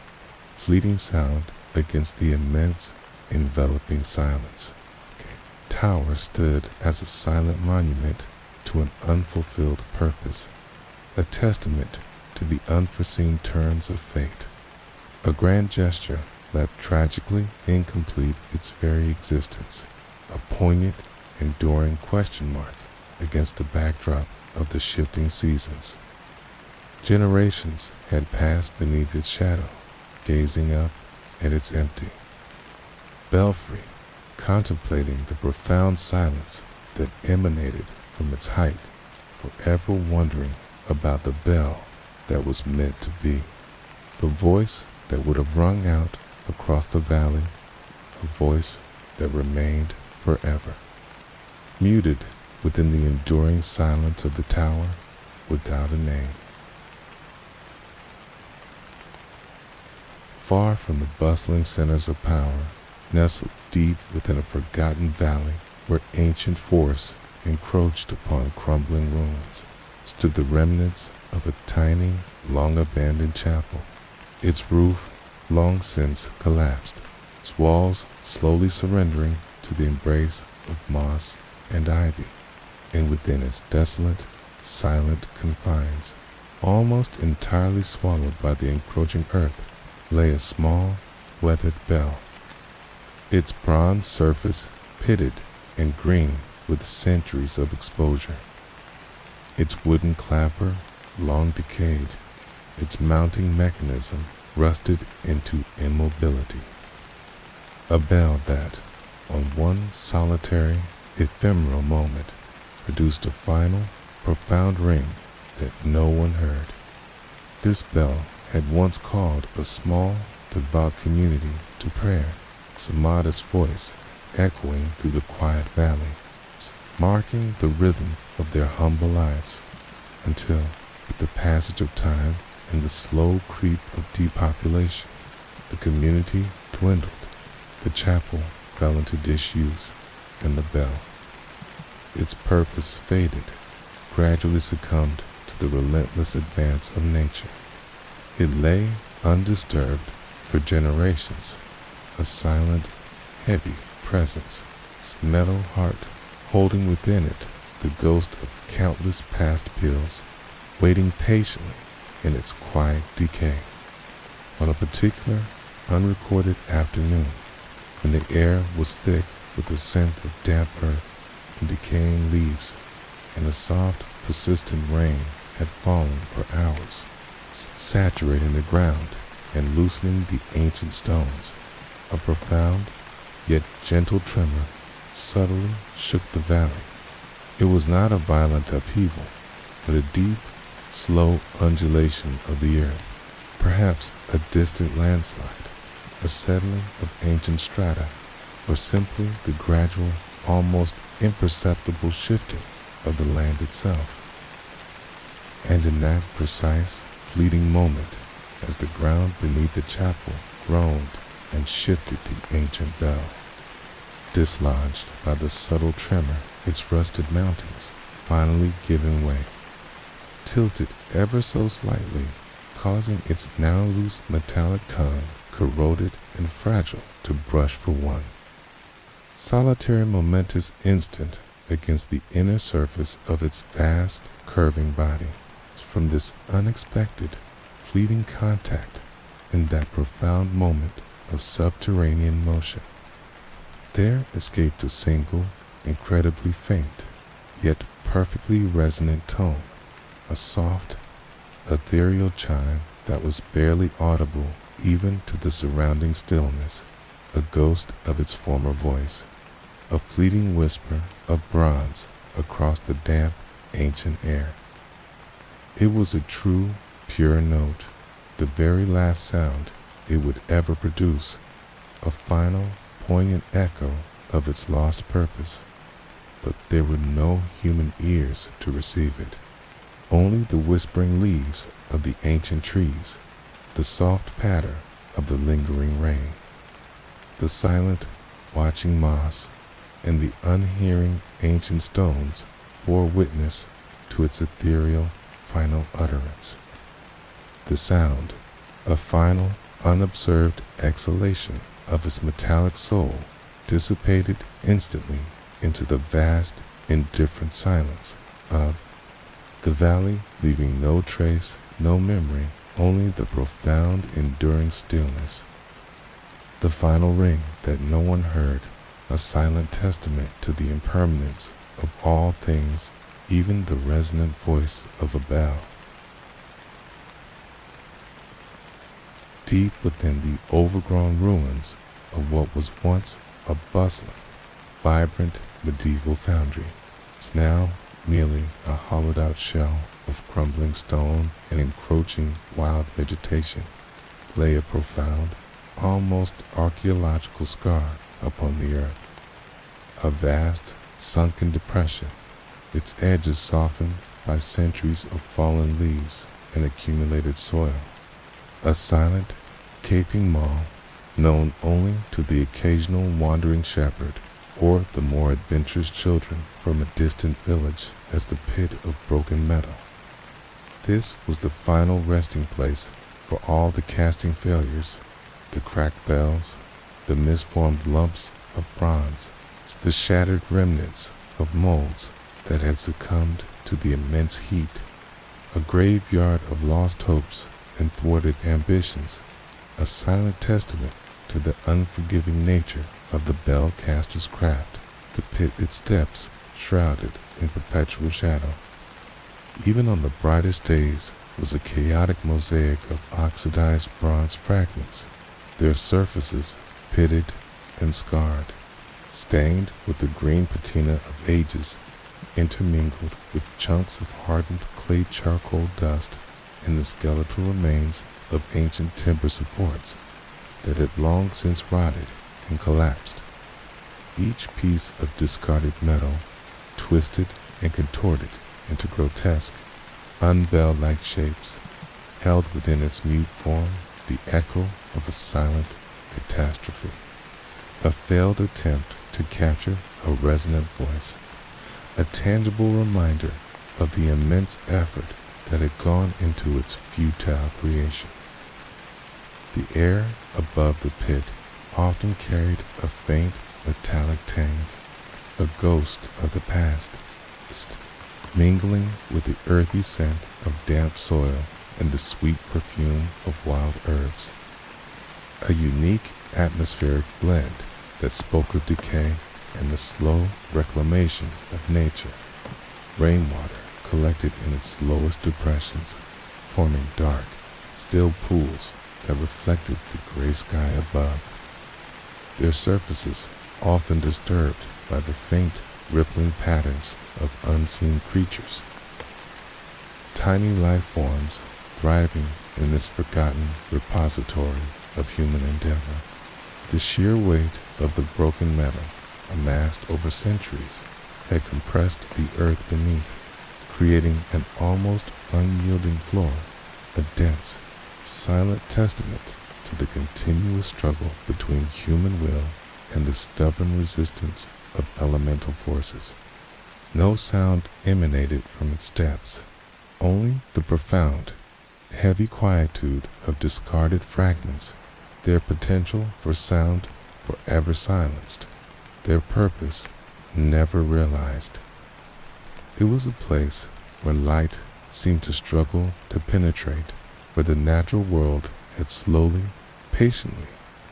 fleeting sound against the immense, enveloping silence. Tower stood as a silent monument to an unfulfilled purpose, a testament to the unforeseen turns of fate, a grand gesture left tragically incomplete its very existence, a poignant, enduring question mark against the backdrop of the shifting seasons. Generations had passed beneath its shadow, gazing up at its empty belfry, contemplating the profound silence that emanated from its height, forever wondering about the bell that was meant to be, the voice that would have rung out across the valley, a voice that remained forever, muted within the enduring silence of the tower without a name. Far from the bustling centers of power, nestled deep within a forgotten valley where ancient force encroached upon crumbling ruins, stood the remnants of a tiny, long-abandoned chapel. Its roof long since collapsed, its walls slowly surrendering to the embrace of moss and ivy. And within its desolate, silent confines, almost entirely swallowed by the encroaching earth, lay a small, weathered bell. Its bronze surface pitted and green with centuries of exposure. Its wooden clapper long decayed, its mounting mechanism rusted into immobility. A bell that, on one solitary, ephemeral moment, produced a final, profound ring that no one heard. This bell had once called a small, devout community to prayer, its modest voice echoing through the quiet valley, marking the rhythm of their humble lives, until, with the passage of time and the slow creep of depopulation, the community dwindled, the chapel fell into disuse, and the bell, its purpose faded, gradually succumbed to the relentless advance of nature. It lay undisturbed for generations, a silent, heavy presence, its metal heart holding within it the ghost of countless past pills, waiting patiently in its quiet decay. On a particular, unrecorded afternoon, when the air was thick with the scent of damp earth and decaying leaves, and a soft, persistent rain had fallen for hours, saturating the ground and loosening the ancient stones, a profound, yet gentle tremor subtly shook the valley. It was not a violent upheaval, but a deep, slow undulation of the earth, perhaps a distant landslide, a settling of ancient strata, or simply the gradual, almost imperceptible shifting of the land itself. And in that precise, fleeting moment, as the ground beneath the chapel groaned and shifted the ancient bell, dislodged by the subtle tremor, its rusted mountings finally giving way, tilted ever so slightly, causing its now loose metallic tongue, corroded and fragile, to brush for one solitary momentous instant against the inner surface of its vast, curving body. From this unexpected, fleeting contact in that profound moment of subterranean motion, there escaped a single, incredibly faint, yet perfectly resonant tone, a soft, ethereal chime that was barely audible even to the surrounding stillness, a ghost of its former voice, a fleeting whisper of bronze across the damp, ancient air. It was a true, pure note, the very last sound it would ever produce, a final, poignant echo of its lost purpose. But there were no human ears to receive it, only the whispering leaves of the ancient trees, the soft patter of the lingering rain, the silent, watching moss, and the unhearing ancient stones bore witness to its ethereal, final utterance. The sound, a final, unobserved exhalation of its metallic soul, dissipated instantly into the vast, indifferent silence of the valley, leaving no trace, no memory, only the profound, enduring stillness. The final ring that no one heard, a silent testament to the impermanence of all things, even the resonant voice of a bell. Deep within the overgrown ruins of what was once a bustling, vibrant medieval foundry, is now merely a hollowed-out shell of crumbling stone and encroaching wild vegetation, lay a profound, almost archaeological scar upon the earth. A vast, sunken depression, its edges softened by centuries of fallen leaves and accumulated soil. A silent, gaping maw, known only to the occasional wandering shepherd or the more adventurous children from a distant village as the pit of broken metal, This was the final resting place for all the casting failures, the cracked bells, the misformed lumps of bronze, the shattered remnants of molds that had succumbed to the immense heat, a graveyard of lost hopes and thwarted ambitions, a silent testament to the unforgiving nature of the bell caster's craft, the pit its steps shrouded in perpetual shadow. Even on the brightest days was a chaotic mosaic of oxidized bronze fragments, their surfaces pitted and scarred, stained with the green patina of ages, intermingled with chunks of hardened clay charcoal dust and the skeletal remains of ancient timber supports that had long since rotted and collapsed. Each piece of discarded metal twisted and contorted into grotesque, unbell-like shapes, held within its mute form the echo of a silent catastrophe, a failed attempt to capture a resonant voice, a tangible reminder of the immense effort that had gone into its futile creation. The air above the pit often carried a faint metallic tang, a ghost of the past, mingling with the earthy scent of damp soil and the sweet perfume of wild herbs. A unique atmospheric blend that spoke of decay and the slow reclamation of nature. Rainwater collected in its lowest depressions, forming dark, still pools that reflected the gray sky above. Their surfaces often disturbed by the faint, rippling patterns of unseen creatures. Tiny life forms thriving in this forgotten repository of human endeavor. The sheer weight of the broken metal, amassed over centuries, had compressed the earth beneath, creating an almost unyielding floor, a dense, silent testament to the continuous struggle between human will and the stubborn resistance of elemental forces. No sound emanated from its depths, only the profound, heavy quietude of discarded fragments, their potential for sound forever silenced, their purpose never realized. It was a place where light seemed to struggle to penetrate, where the natural world had slowly, patiently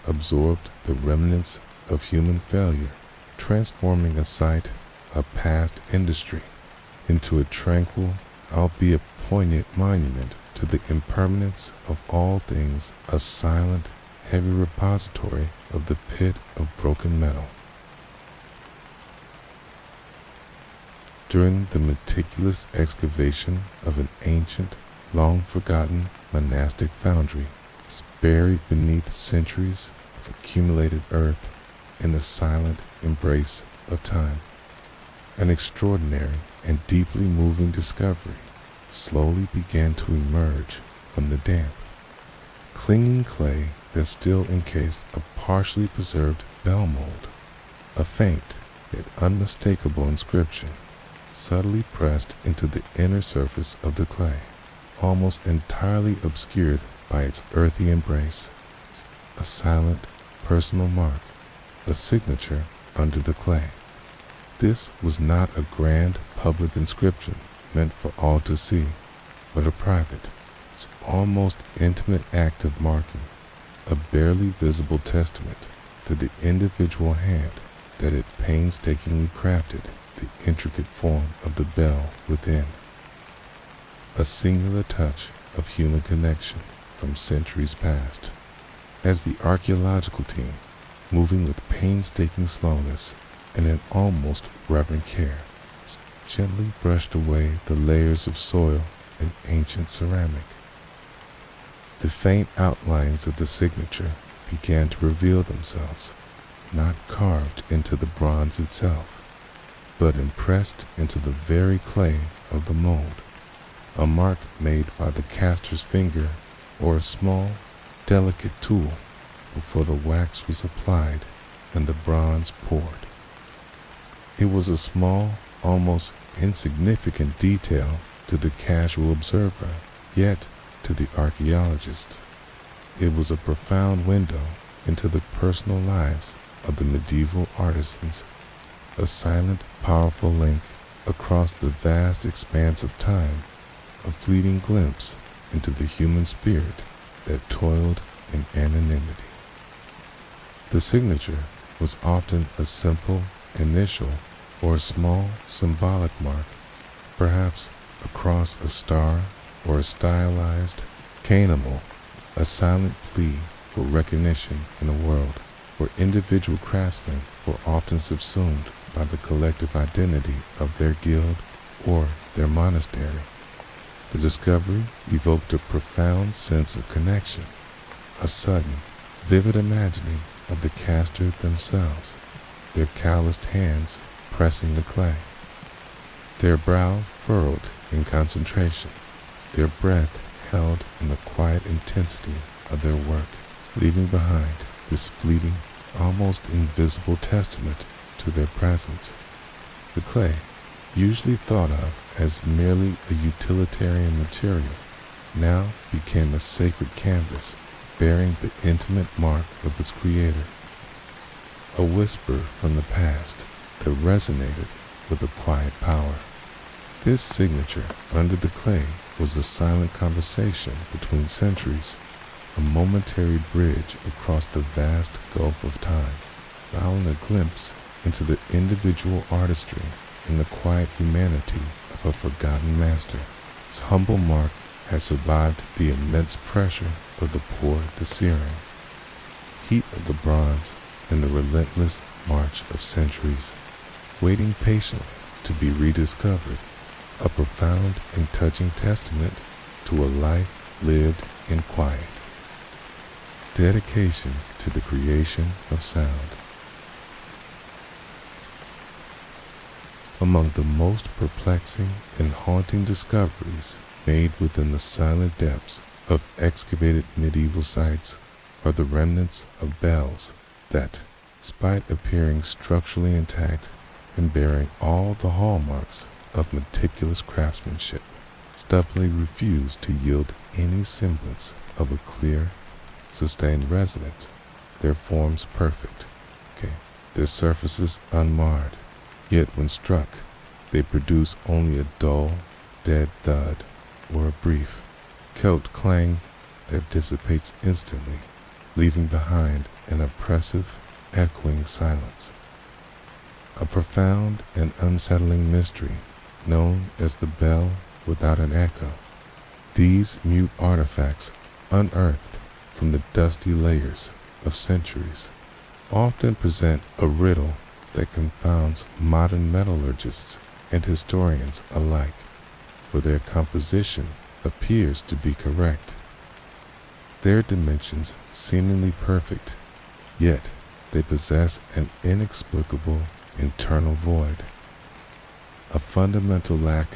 absorbed the remnants of human failure, transforming a site of past industry into a tranquil, albeit poignant monument to the impermanence of all things, a silent, heavy repository of the pit of broken metal. During the meticulous excavation of an ancient, long-forgotten monastic foundry, buried beneath centuries of accumulated earth in the silent embrace of time, an extraordinary and deeply moving discovery slowly began to emerge from the damp, clinging clay that still encased a partially preserved bell mold, a faint yet unmistakable inscription subtly pressed into the inner surface of the clay, almost entirely obscured by its earthy embrace, a silent, personal mark, a signature under the clay. This was not a grand public inscription meant for all to see, but a private, almost intimate act of marking, a barely visible testament to the individual hand that had painstakingly crafted the intricate form of the bell within. A singular touch of human connection from centuries past. As the archaeological team, moving with painstaking slowness and an almost reverent care, gently brushed away the layers of soil and ancient ceramic, the faint outlines of the signature began to reveal themselves, not carved into the bronze itself, but impressed into the very clay of the mold, a mark made by the caster's finger or a small, delicate tool before the wax was applied and the bronze poured. It was a small, almost insignificant detail to the casual observer, Yet, to the archaeologist, it was a profound window into the personal lives of the medieval artisans, a silent, powerful link across the vast expanse of time, a fleeting glimpse into the human spirit that toiled in anonymity. The signature was often a simple initial or a small symbolic mark, perhaps a cross, a star, or a stylized cannibal, a silent plea for recognition in a world where individual craftsmen were often subsumed by the collective identity of their guild or their monastery. The discovery evoked a profound sense of connection, a sudden, vivid imagining of the caster themselves, their calloused hands pressing the clay, their brow furrowed in concentration, their breath held in the quiet intensity of their work, leaving behind this fleeting, almost invisible testament to their presence. The clay, usually thought of as merely a utilitarian material, now became a sacred canvas bearing the intimate mark of its creator, a whisper from the past that resonated with a quiet power. This signature under the clay was a silent conversation between centuries, a momentary bridge across the vast gulf of time, allowing a glimpse into the individual artistry and the quiet humanity of a forgotten master. Its humble mark has survived the immense pressure of the pour, the searing heat of the bronze, and the relentless march of centuries, waiting patiently to be rediscovered, a profound and touching testament to a life lived in quiet. Dedication to the creation of sound. Among the most perplexing and haunting discoveries made within the silent depths of excavated medieval sites are the remnants of bells that, despite appearing structurally intact and bearing all the hallmarks of meticulous craftsmanship, stubbornly refuse to yield any semblance of a clear, sustained resonance, their forms perfect, their surfaces unmarred, yet when struck, they produce only a dull, dead thud, or a brief, celt clang that dissipates instantly, leaving behind an oppressive, echoing silence. A profound and unsettling mystery known as the bell without an echo. These mute artifacts, unearthed from the dusty layers of centuries, often present a riddle that confounds modern metallurgists and historians alike, for their composition appears to be correct, their dimensions seemingly perfect, yet they possess an inexplicable internal void, a fundamental lack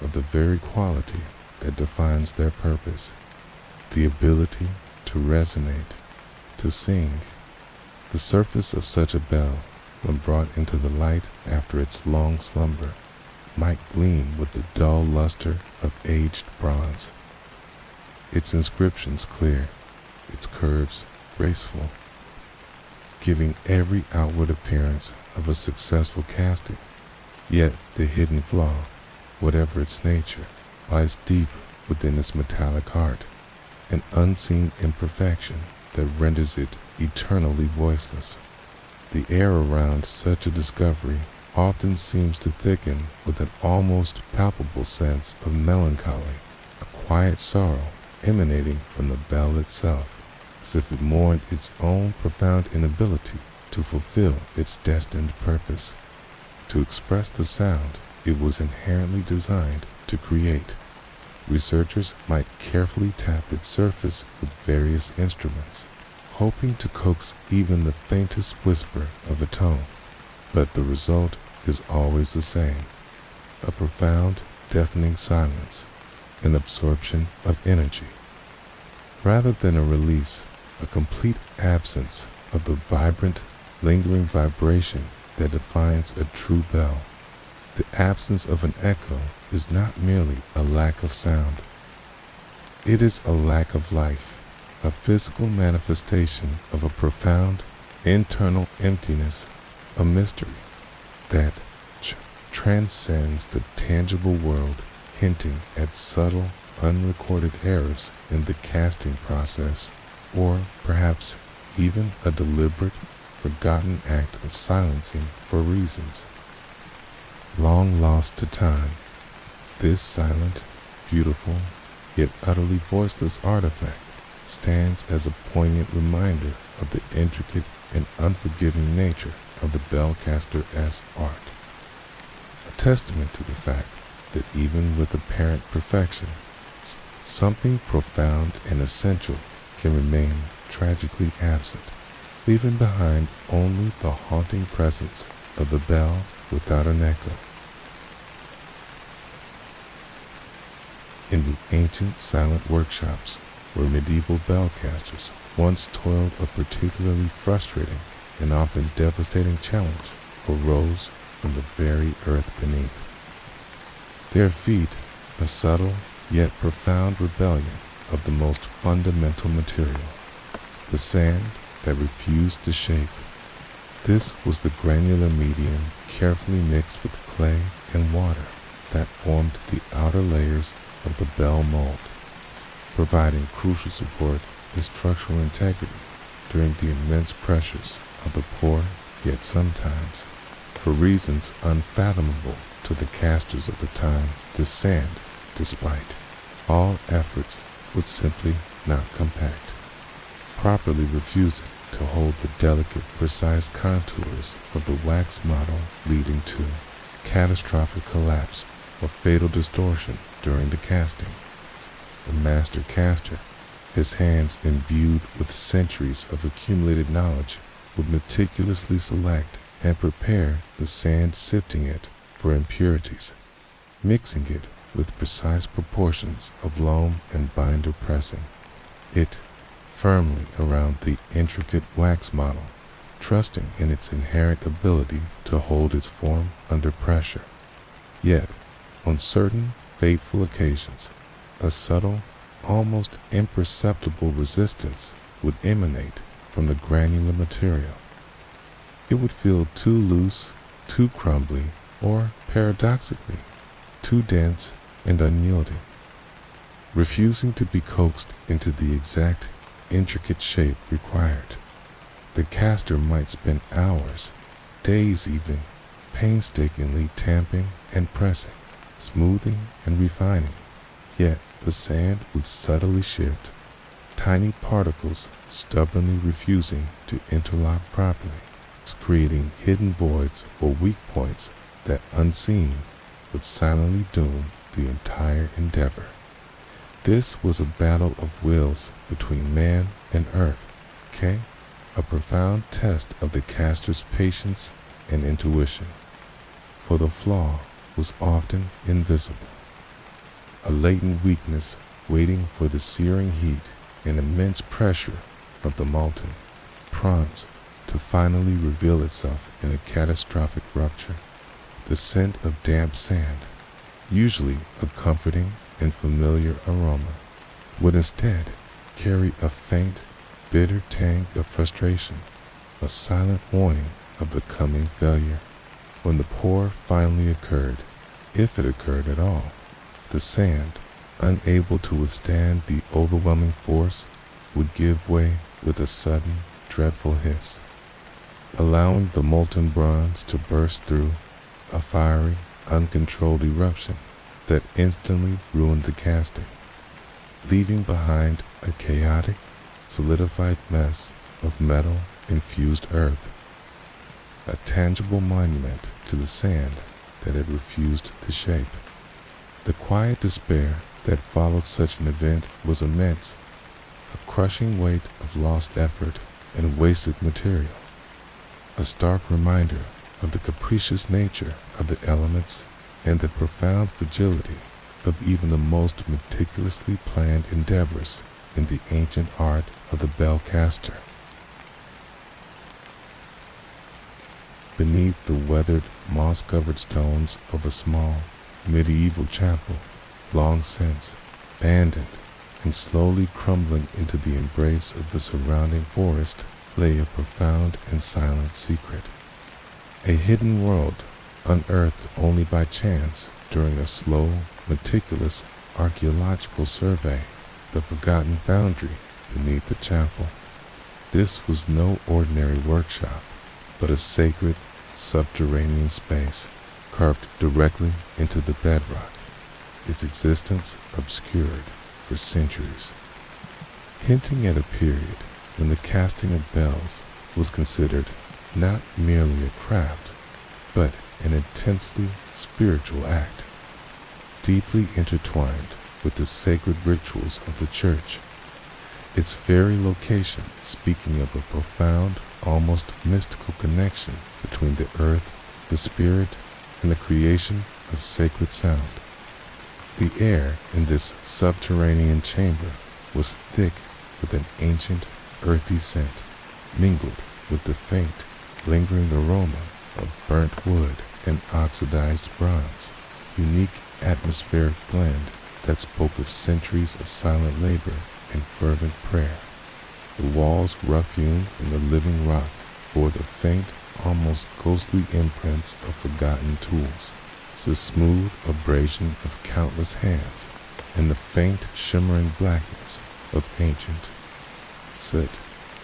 of the very quality that defines their purpose, the ability to resonate, to sing. The surface of such a bell, when brought into the light after its long slumber, might gleam with the dull luster of aged bronze, its inscriptions clear, its curves graceful, giving every outward appearance of a successful casting. Yet the hidden flaw, whatever its nature, lies deep within its metallic heart, an unseen imperfection that renders it eternally voiceless. The air around such a discovery often seems to thicken with an almost palpable sense of melancholy, a quiet sorrow emanating from the bell itself, as if it mourned its own profound inability to fulfill its destined purpose, to express the sound it was inherently designed to create. Researchers might carefully tap its surface with various instruments, hoping to coax even the faintest whisper of a tone, but the result is always the same: a profound, deafening silence, an absorption of energy. Rather than a release, a complete absence of the vibrant, lingering vibration that defines a true bell. The absence of an echo is not merely a lack of sound. It is a lack of life, a physical manifestation of a profound internal emptiness, a mystery that transcends the tangible world, hinting at subtle, unrecorded errors in the casting process, or perhaps even a deliberate, forgotten act of silencing for reasons long lost to time. This silent, beautiful, yet utterly voiceless artifact stands as a poignant reminder of the intricate and unforgiving nature of the bellcaster-esque art, a testament to the fact that even with apparent perfection, something profound and essential can remain tragically absent, leaving behind only the haunting presence of the bell without an echo. In the ancient silent workshops where medieval bellcasters once toiled, a particularly frustrating and often devastating challenge arose from the very earth beneath. Their feet, a subtle yet profound rebellion of the most fundamental material, the sand that refused to shape. This was the granular medium carefully mixed with clay and water that formed the outer layers of the bell mold, providing crucial support and structural integrity during the immense pressures of the pour, yet sometimes, for reasons unfathomable to the casters of the time, the sand, despite all efforts, would simply not compact, properly refusing to hold the delicate, precise contours of the wax model, leading to catastrophic collapse or fatal distortion during the casting. The master caster, his hands imbued with centuries of accumulated knowledge, would meticulously select and prepare the sand, sifting it for impurities, mixing it with precise proportions of loam and binder, pressing it firmly around the intricate wax model, trusting in its inherent ability to hold its form under pressure. Yet, on certain fateful occasions, a subtle, almost imperceptible resistance would emanate from the granular material. It would feel too loose, too crumbly, or, paradoxically, too dense and unyielding, refusing to be coaxed into the exact, intricate shape required. The caster might spend hours, days even, painstakingly tamping and pressing, smoothing and refining, yet the sand would subtly shift, tiny particles stubbornly refusing to interlock properly, creating hidden voids or weak points that, unseen, would silently doom the entire endeavor. This was a battle of wills between man and earth, a profound test of the caster's patience and intuition, for the flaw was often invisible, a latent weakness waiting for the searing heat and immense pressure of the molten bronze to finally reveal itself in a catastrophic rupture. The scent of damp sand, usually a comforting and familiar aroma, would instead carry a faint, bitter tang of frustration, a silent warning of the coming failure. When the pour finally occurred, if it occurred at all, the sand, unable to withstand the overwhelming force, would give way with a sudden, dreadful hiss, allowing the molten bronze to burst through, a fiery, uncontrolled eruption that instantly ruined the casting, leaving behind a chaotic, solidified mess of metal-infused earth, a tangible monument to the sand that had refused the shape. The quiet despair that followed such an event was immense, a crushing weight of lost effort and wasted material, a stark reminder of the capricious nature of the elements and the profound fragility of even the most meticulously planned endeavors in the ancient art of the bellcaster. Beneath the weathered, moss-covered stones of a small, medieval chapel, long since abandoned and slowly crumbling into the embrace of the surrounding forest lay a profound and silent secret. A hidden world, unearthed only by chance during a slow, meticulous archaeological survey, the forgotten foundry beneath the chapel. This was no ordinary workshop, but a sacred, subterranean space carved directly into the bedrock, its existence obscured for centuries, hinting at a period when the casting of bells was considered not merely a craft, but an intensely spiritual act, deeply intertwined with the sacred rituals of the church. Its very location speaking of a profound, almost mystical connection between the earth, the spirit, and the creation of sacred sound. The air in this subterranean chamber was thick with an ancient, earthy scent, mingled with the faint, lingering aroma of burnt wood and oxidized bronze, unique atmospheric blend that spoke of centuries of silent labor and fervent prayer. The walls, rough-hewn from the living rock, bore the faint, almost ghostly imprints of forgotten tools, the smooth abrasion of countless hands, and the faint, shimmering blackness of ancient soot,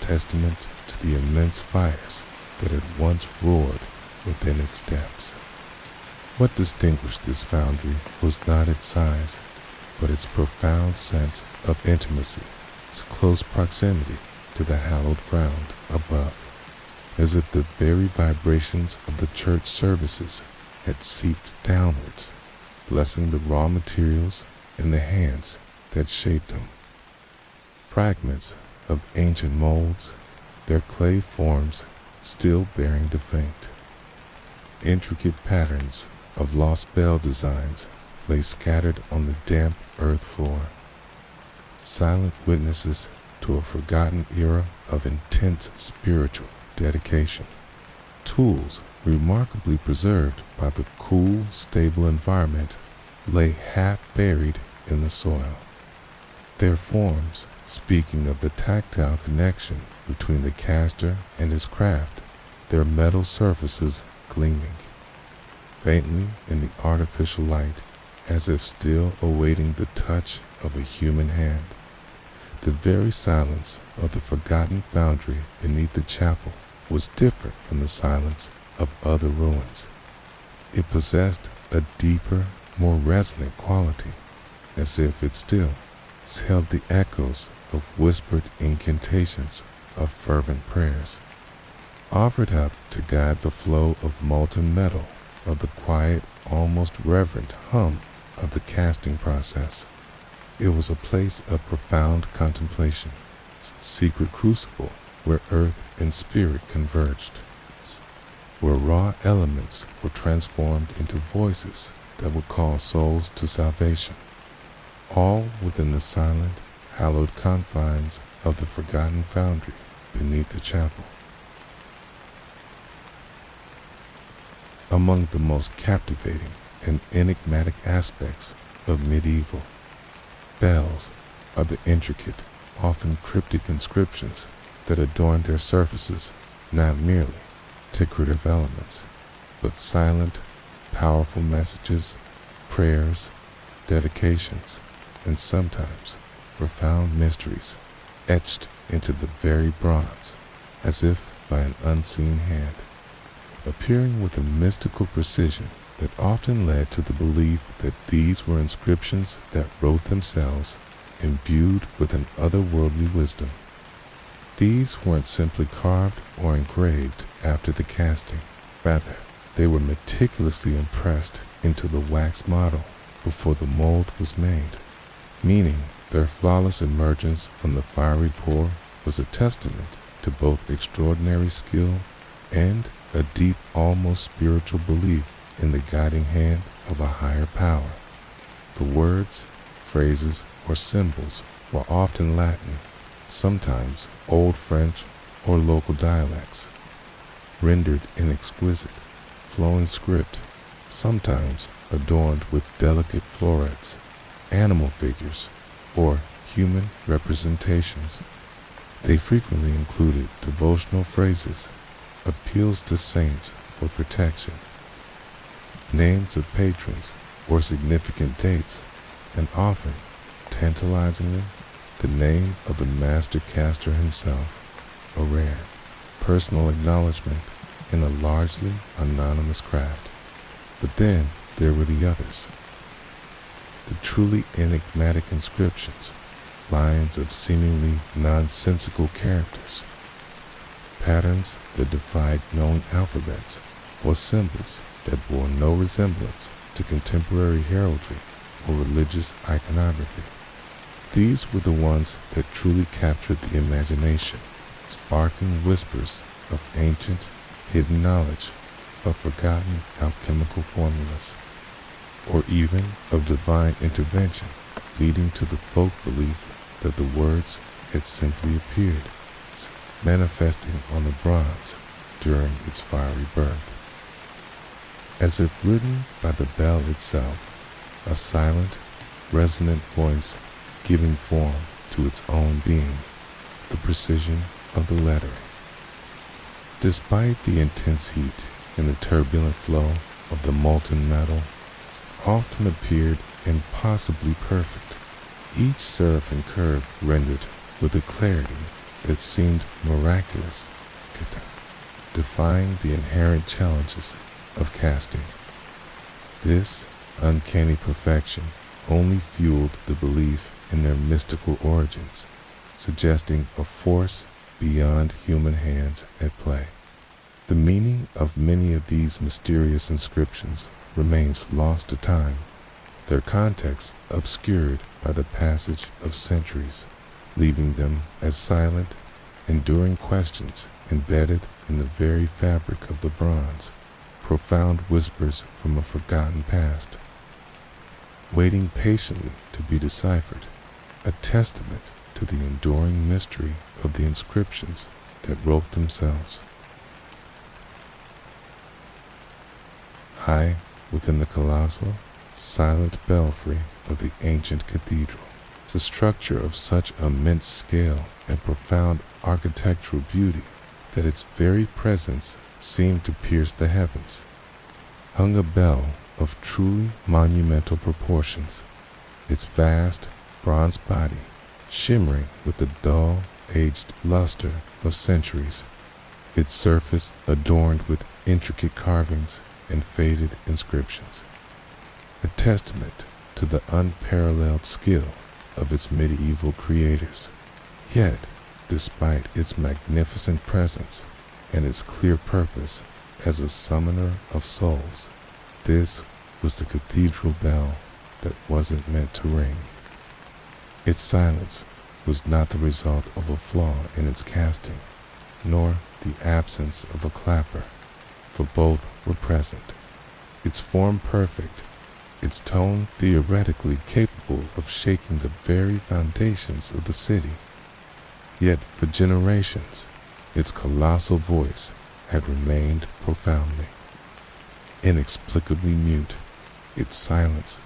testament to the immense fires that had once roared within its depths. What distinguished this foundry was not its size, but its profound sense of intimacy, its close proximity to the hallowed ground above, as if the very vibrations of the church services had seeped downwards, blessing the raw materials and the hands that shaped them. Fragments of ancient molds, their clay forms still bearing the faint. Intricate patterns of lost bell designs lay scattered on the damp earth floor, silent witnesses to a forgotten era of intense spiritual dedication. Tools remarkably preserved by the cool, stable environment lay half buried in the soil. Their forms, speaking of the tactile connection between the caster and his craft, their metal surfaces gleaming faintly in the artificial light, as if still awaiting the touch of a human hand. The very silence of the forgotten foundry beneath the chapel was different from the silence of other ruins. It possessed a deeper, more resonant quality, as if it still held the echoes of whispered incantations of fervent prayers, offered up to guide the flow of molten metal, of the quiet, almost reverent hum of the casting process. It was a place of profound contemplation, secret crucible where earth and spirit converged, where raw elements were transformed into voices that would call souls to salvation, all within the silent, hallowed confines of the forgotten foundry beneath the chapel. Among the most captivating and enigmatic aspects of medieval bells are the intricate, often cryptic inscriptions that adorn their surfaces, not merely decorative elements, but silent, powerful messages, prayers, dedications, and sometimes profound mysteries etched into the very bronze, as if by an unseen hand, appearing with a mystical precision that often led to the belief that these were inscriptions that wrote themselves, imbued with an otherworldly wisdom. These weren't simply carved or engraved after the casting. Rather, they were meticulously impressed into the wax model before the mold was made, meaning their flawless emergence from the fiery pour was a testament to both extraordinary skill and a deep, almost spiritual belief in the guiding hand of a higher power. The words, phrases, or symbols were often Latin, sometimes Old French or local dialects, rendered in exquisite, flowing script, sometimes adorned with delicate florets, animal figures, or human representations. They frequently included devotional phrases, appeals to saints for protection, names of patrons or significant dates, and often, tantalizingly, the name of the master caster himself, a rare, personal acknowledgement in a largely anonymous craft. But then there were the others, the truly enigmatic inscriptions, lines of seemingly nonsensical characters, patterns that defied known alphabets, or symbols that bore no resemblance to contemporary heraldry or religious iconography. These were the ones that truly captured the imagination, sparking whispers of ancient, hidden knowledge, of forgotten alchemical formulas, or even of divine intervention, leading to the folk belief that the words had simply appeared, manifesting on the bronze during its fiery birth. As if written by the bell itself, a silent, resonant voice giving form to its own being, the precision of the lettering. Despite the intense heat and the turbulent flow of the molten metal, often appeared impossibly perfect, each serif and curve rendered with a clarity that seemed miraculous, defying the inherent challenges of casting. This uncanny perfection only fueled the belief in their mystical origins, suggesting a force beyond human hands at play. The meaning of many of these mysterious inscriptions remains lost to time, their context obscured by the passage of centuries, leaving them as silent, enduring questions embedded in the very fabric of the bronze, profound whispers from a forgotten past, waiting patiently to be deciphered, a testament to the enduring mystery of the inscriptions that wrote themselves. High within the colossal, silent belfry of the ancient cathedral, it's a structure of such immense scale and profound architectural beauty that its very presence seemed to pierce the heavens, hung a bell of truly monumental proportions, its vast bronze body shimmering with the dull, aged luster of centuries, its surface adorned with intricate carvings and faded inscriptions, a testament to the unparalleled skill of its medieval creators. Yet, despite its magnificent presence and its clear purpose as a summoner of souls, this was the cathedral bell that wasn't meant to ring. Its silence was not the result of a flaw in its casting, nor the absence of a clapper, for both were present. Its form perfect, its tone theoretically capable of shaking the very foundations of the city. Yet for generations, its colossal voice had remained profoundly, inexplicably mute, its silence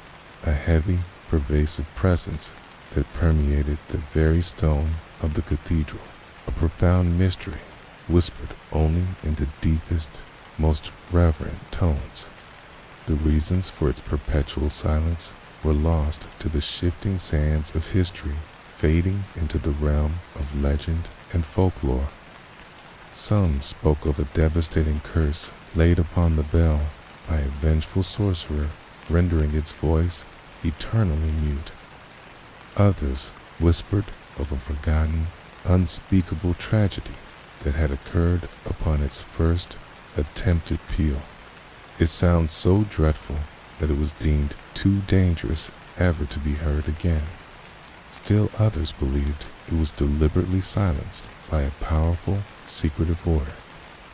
a heavy, pervasive presence that permeated the very stone of the cathedral, a profound mystery whispered only in the deepest, most reverent tones. The reasons for its perpetual silence were lost to the shifting sands of history, fading into the realm of legend and folklore. Some spoke of a devastating curse laid upon the bell by a vengeful sorcerer, rendering its voice eternally mute. Others whispered of a forgotten, unspeakable tragedy that had occurred upon its first attempted peal. It sounds so dreadful that it was deemed too dangerous ever to be heard again. Still others believed it was deliberately silenced by a powerful, secretive order,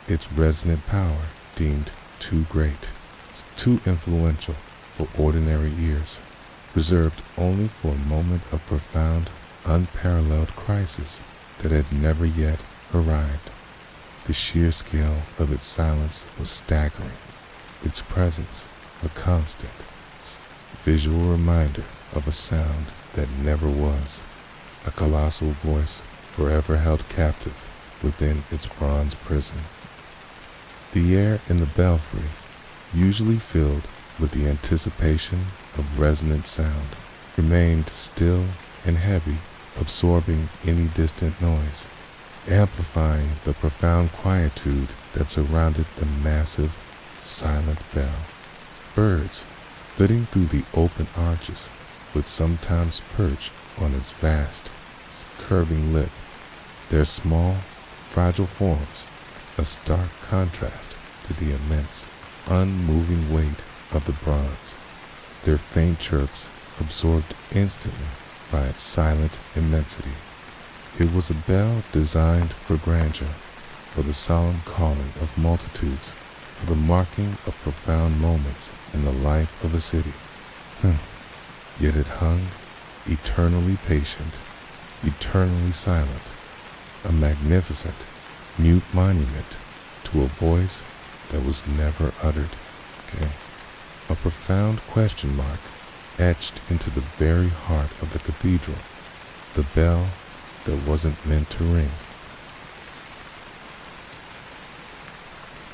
its resonant power deemed too great, too influential for ordinary ears, reserved only for a moment of profound, unparalleled crisis that had never yet arrived. The sheer scale of its silence was staggering, its presence a constant, visual reminder of a sound that never was. a colossal voice forever held captive within its bronze prison. The air in the belfry, usually filled with the anticipation of resonant sound, remained still and heavy, absorbing any distant noise, amplifying the profound quietude that surrounded the massive, silent bell. Birds, flitting through the open arches, would sometimes perch on its vast, curving lip, their small, fragile forms a stark contrast to the immense, unmoving weight of the bronze, their faint chirps absorbed instantly by its silent immensity. It was a bell designed for grandeur, for the solemn calling of multitudes, for the marking of profound moments in the life of a city. Yet it hung, eternally patient, eternally silent, a magnificent, mute monument to a voice that was never uttered. A profound question mark etched into the very heart of the cathedral, the bell that wasn't meant to ring.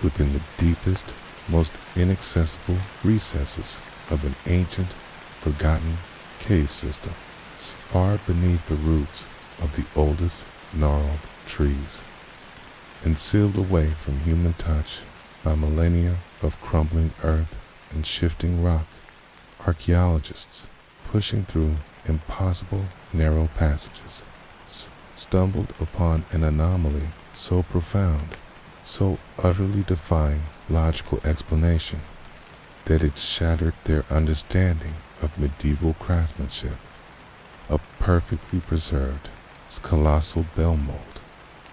Within the deepest, most inaccessible recesses of an ancient, forgotten cave system, far beneath the roots of the oldest gnarled trees, and sealed away from human touch by millennia of crumbling earth and shifting rock, archaeologists, pushing through impossible narrow passages, stumbled upon an anomaly so profound, so utterly defying logical explanation, that it shattered their understanding of medieval craftsmanship. A perfectly preserved, colossal bell mold,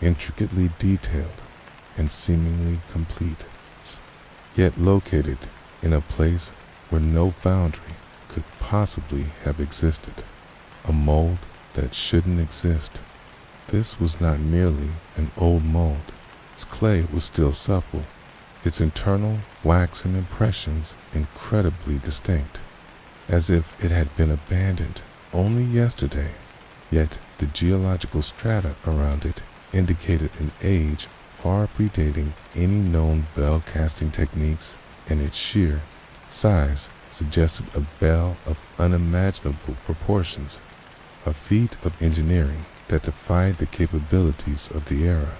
intricately detailed and seemingly complete, yet located in a place where no foundry could possibly have existed, a mold that shouldn't exist. This was not merely an old mold. Its clay was still supple, its internal waxen impressions incredibly distinct, as if it had been abandoned only yesterday, yet the geological strata around it indicated an age far predating any known bell casting techniques, and its sheer size suggested a bell of unimaginable proportions, a feat of engineering that defied the capabilities of the era.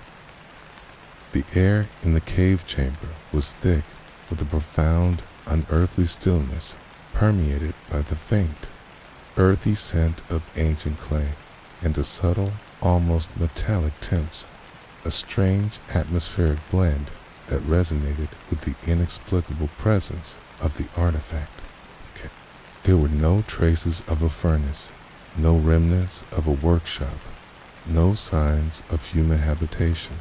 The air in the cave chamber was thick with a profound, unearthly stillness permeated by the faint, earthy scent of ancient clay and a subtle, almost metallic tints, a strange atmospheric blend that resonated with the inexplicable presence of the artifact. There were no traces of a furnace, no remnants of a workshop, no signs of human habitation.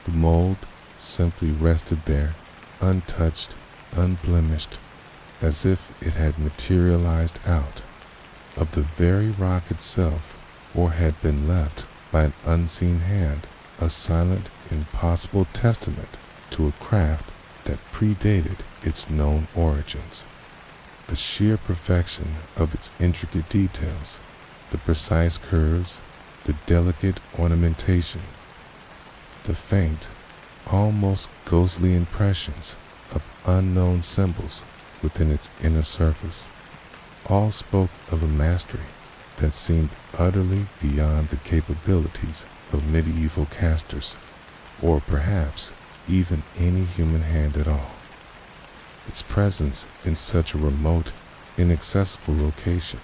The mold simply rested there, untouched, unblemished, as if it had materialized out of the very rock itself, or had been left by an unseen hand, a silent, impossible testament to a craft that predated its known origins. The sheer perfection of its intricate details, the precise curves, the delicate ornamentation, the faint, almost ghostly impressions of unknown symbols within its inner surface, all spoke of a mastery that seemed utterly beyond the capabilities of medieval casters, or perhaps even any human hand at all. Its presence in such a remote, inaccessible location,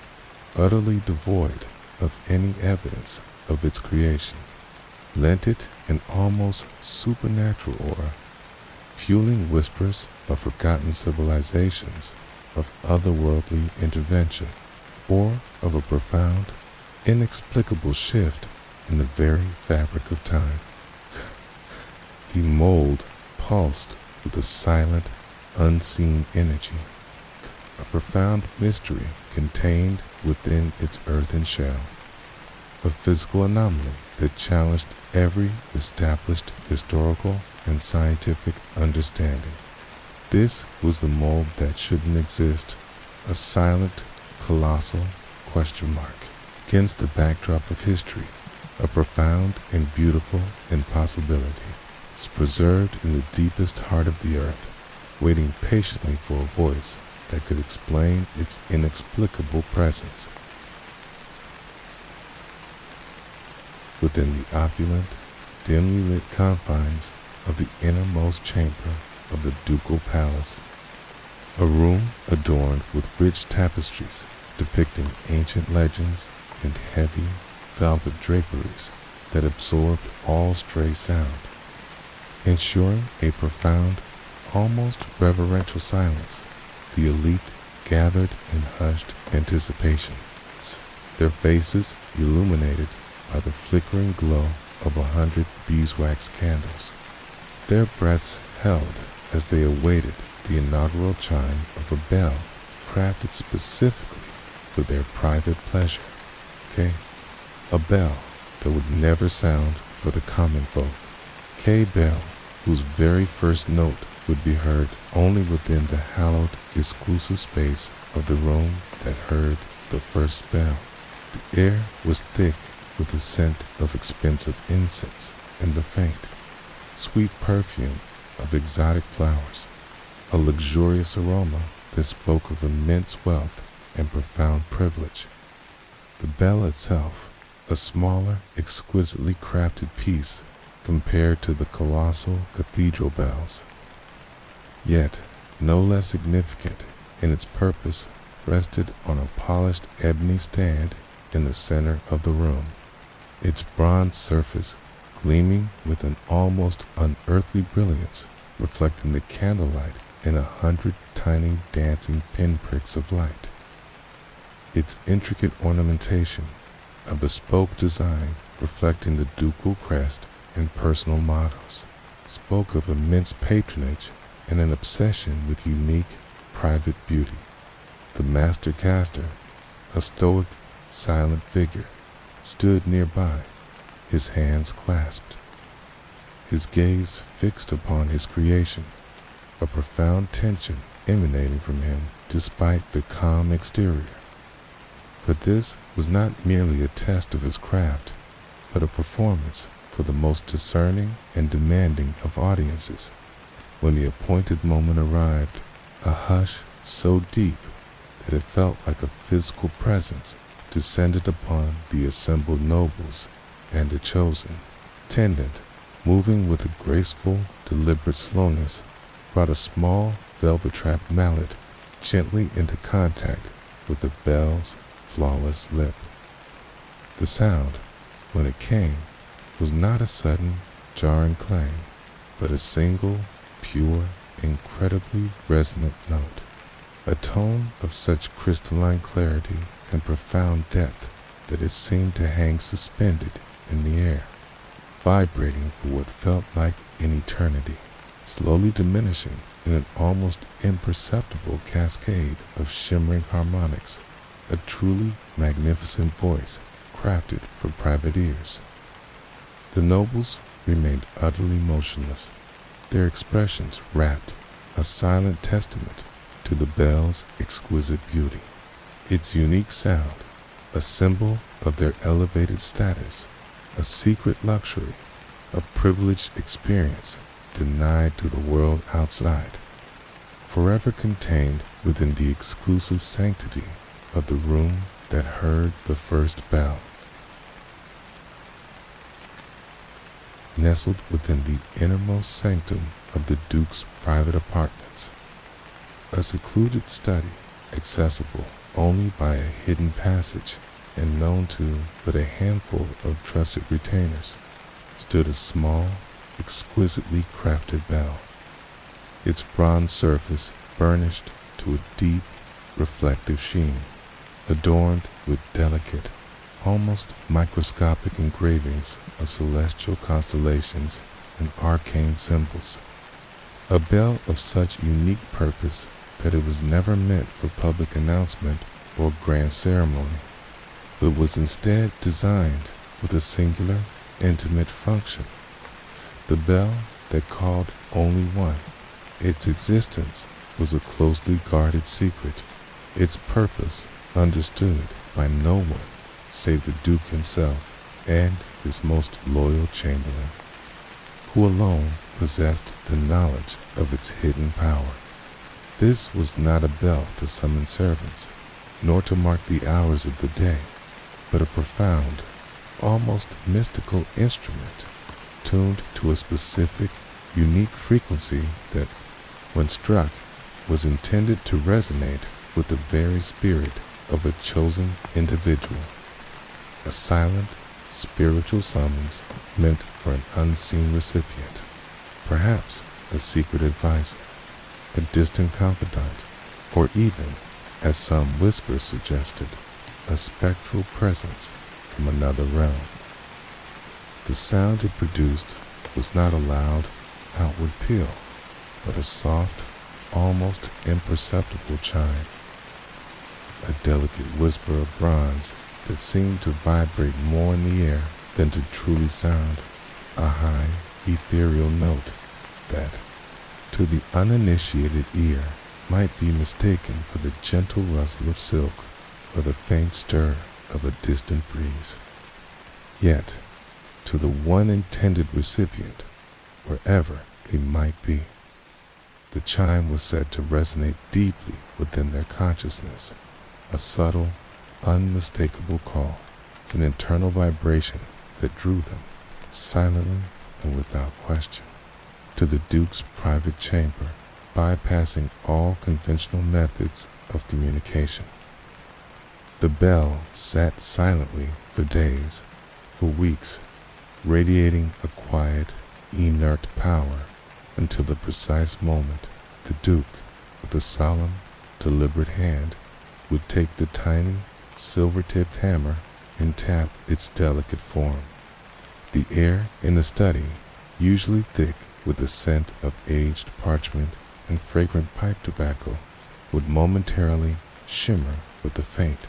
utterly devoid of any evidence of its creation, lent it an almost supernatural aura, fueling whispers of forgotten civilizations, of otherworldly intervention, or of a profound, inexplicable shift in the very fabric of time. The mold pulsed with a silent, unseen energy, a profound mystery contained within its earthen shell, a physical anomaly that challenged every established historical and scientific understanding. This was the mold that shouldn't exist, a silent, colossal question mark. against the backdrop of history, a profound and beautiful impossibility is preserved in the deepest heart of the earth, waiting patiently for a voice that could explain its inexplicable presence. Within the opulent, dimly lit confines of the innermost chamber of the ducal palace, a room adorned with rich tapestries depicting ancient legends and heavy velvet draperies that absorbed all stray sound, ensuring a profound, almost reverential silence. The elite gathered in hushed anticipation, their faces illuminated by the flickering glow of 100 beeswax candles, their breaths held as they awaited the inaugural chime of a bell crafted specifically for their private pleasure. A bell that would never sound for the common folk. Bell, whose very first note would be heard only within the hallowed, exclusive space of the room that heard the first bell. The air was thick with the scent of expensive incense and the faint, sweet perfume of exotic flowers, a luxurious aroma that spoke of immense wealth and profound privilege. The bell itself, a smaller, exquisitely crafted piece compared to the colossal cathedral bells, yet no less significant in its purpose, rested on a polished ebony stand in the center of the room, its bronze surface gleaming with an almost unearthly brilliance, reflecting the candlelight in 100 tiny dancing pinpricks of light. Its intricate ornamentation, a bespoke design reflecting the ducal crest and personal mottos, spoke of immense patronage and an obsession with unique, private beauty. The master caster, a stoic, silent figure, stood nearby, his hands clasped, his gaze fixed upon his creation, a profound tension emanating from him despite the calm exterior. For this was not merely a test of his craft, but a performance for the most discerning and demanding of audiences. When the appointed moment arrived, a hush so deep that it felt like a physical presence descended upon the assembled nobles, and a chosen attendant, moving with a graceful, deliberate slowness, brought a small, velvet-wrapped mallet gently into contact with the bell's flawless lip. The sound, when it came, was not a sudden, jarring clang, but a single, pure, incredibly resonant note, a tone of such crystalline clarity and profound depth that it seemed to hang suspended in the air, vibrating for what felt like an eternity, slowly diminishing in an almost imperceptible cascade of shimmering harmonics, a truly magnificent voice crafted for private ears. The nobles remained utterly motionless, their expressions rapt, a silent testament to the bell's exquisite beauty. Its unique sound, a symbol of their elevated status, a secret luxury, a privileged experience denied to the world outside, forever contained within the exclusive sanctity of the room that heard the first bell. Nestled within the innermost sanctum of the Duke's private apartments, a secluded study accessible only by a hidden passage and known to but a handful of trusted retainers, stood a small, exquisitely crafted bell, its bronze surface burnished to a deep, reflective sheen, adorned with delicate, almost microscopic engravings of celestial constellations and arcane symbols. A bell of such unique purpose that it was never meant for public announcement or grand ceremony, but was instead designed with a singular, intimate function. The bell that called only one. Its existence was a closely guarded secret, its purpose understood by no one save the Duke himself and his most loyal chamberlain, who alone possessed the knowledge of its hidden power. This was not a bell to summon servants, nor to mark the hours of the day, but a profound, almost mystical instrument tuned to a specific, unique frequency that, when struck, was intended to resonate with the very spirit of a chosen individual. A silent, spiritual summons meant for an unseen recipient, perhaps a secret advisor, a distant confidant, or even, as some whispers suggested, a spectral presence from another realm. The sound it produced was not a loud, outward peal, but a soft, almost imperceptible chime, a delicate whisper of bronze that seemed to vibrate more in the air than to truly sound, a high, ethereal note that, to the uninitiated ear, might be mistaken for the gentle rustle of silk or the faint stir of a distant breeze. Yet, to the one intended recipient, wherever they might be, the chime was said to resonate deeply within their consciousness, a subtle, unmistakable call. It's an internal vibration that drew them, silently and without question, to the Duke's private chamber, bypassing all conventional methods of communication. The bell sat silently for days, for weeks, radiating a quiet, inert power, until the precise moment the Duke, with a solemn, deliberate hand, would take the tiny, silver-tipped hammer and tap its delicate form. The air in the study, usually thick with the scent of aged parchment and fragrant pipe tobacco, would momentarily shimmer with the faint,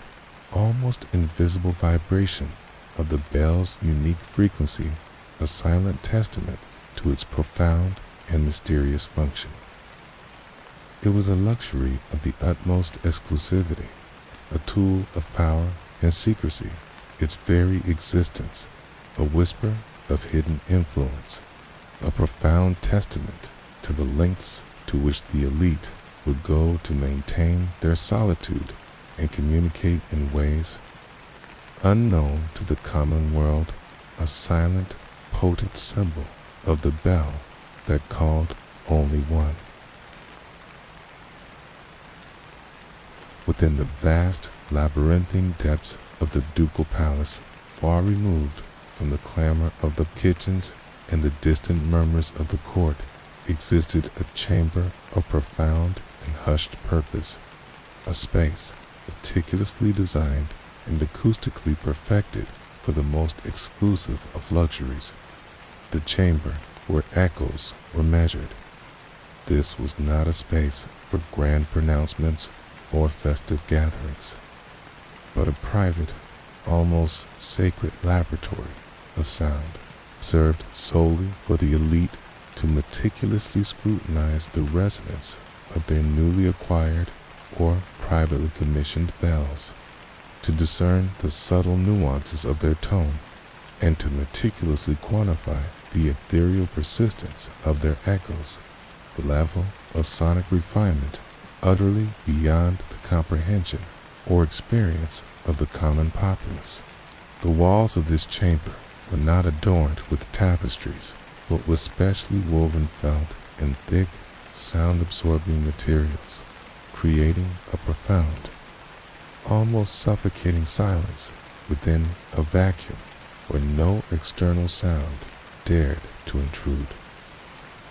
almost invisible vibration of the bell's unique frequency, a silent testament to its profound and mysterious function. It was a luxury of the utmost exclusivity, a tool of power and secrecy, its very existence, a whisper of hidden influence, a profound testament to the lengths to which the elite would go to maintain their solitude and communicate in ways unknown to the common world, a silent, potent symbol of the bell that called only one. Within the vast, labyrinthine depths of the ducal palace, far removed from the clamor of the kitchens and the distant murmurs of the court, existed a chamber of profound and hushed purpose, a space meticulously designed and acoustically perfected for the most exclusive of luxuries, the chamber where echoes were measured. This was not a space for grand pronouncements or festive gatherings, but a private, almost sacred laboratory of sound, served solely for the elite to meticulously scrutinize the resonance of their newly acquired or privately commissioned bells, to discern the subtle nuances of their tone, and to meticulously quantify the ethereal persistence of their echoes, the level of sonic refinement utterly beyond the comprehension or experience of the common populace. The walls of this chamber were not adorned with tapestries, but with specially woven felt and thick, sound-absorbing materials, creating a profound, almost suffocating silence within a vacuum where no external sound dared to intrude,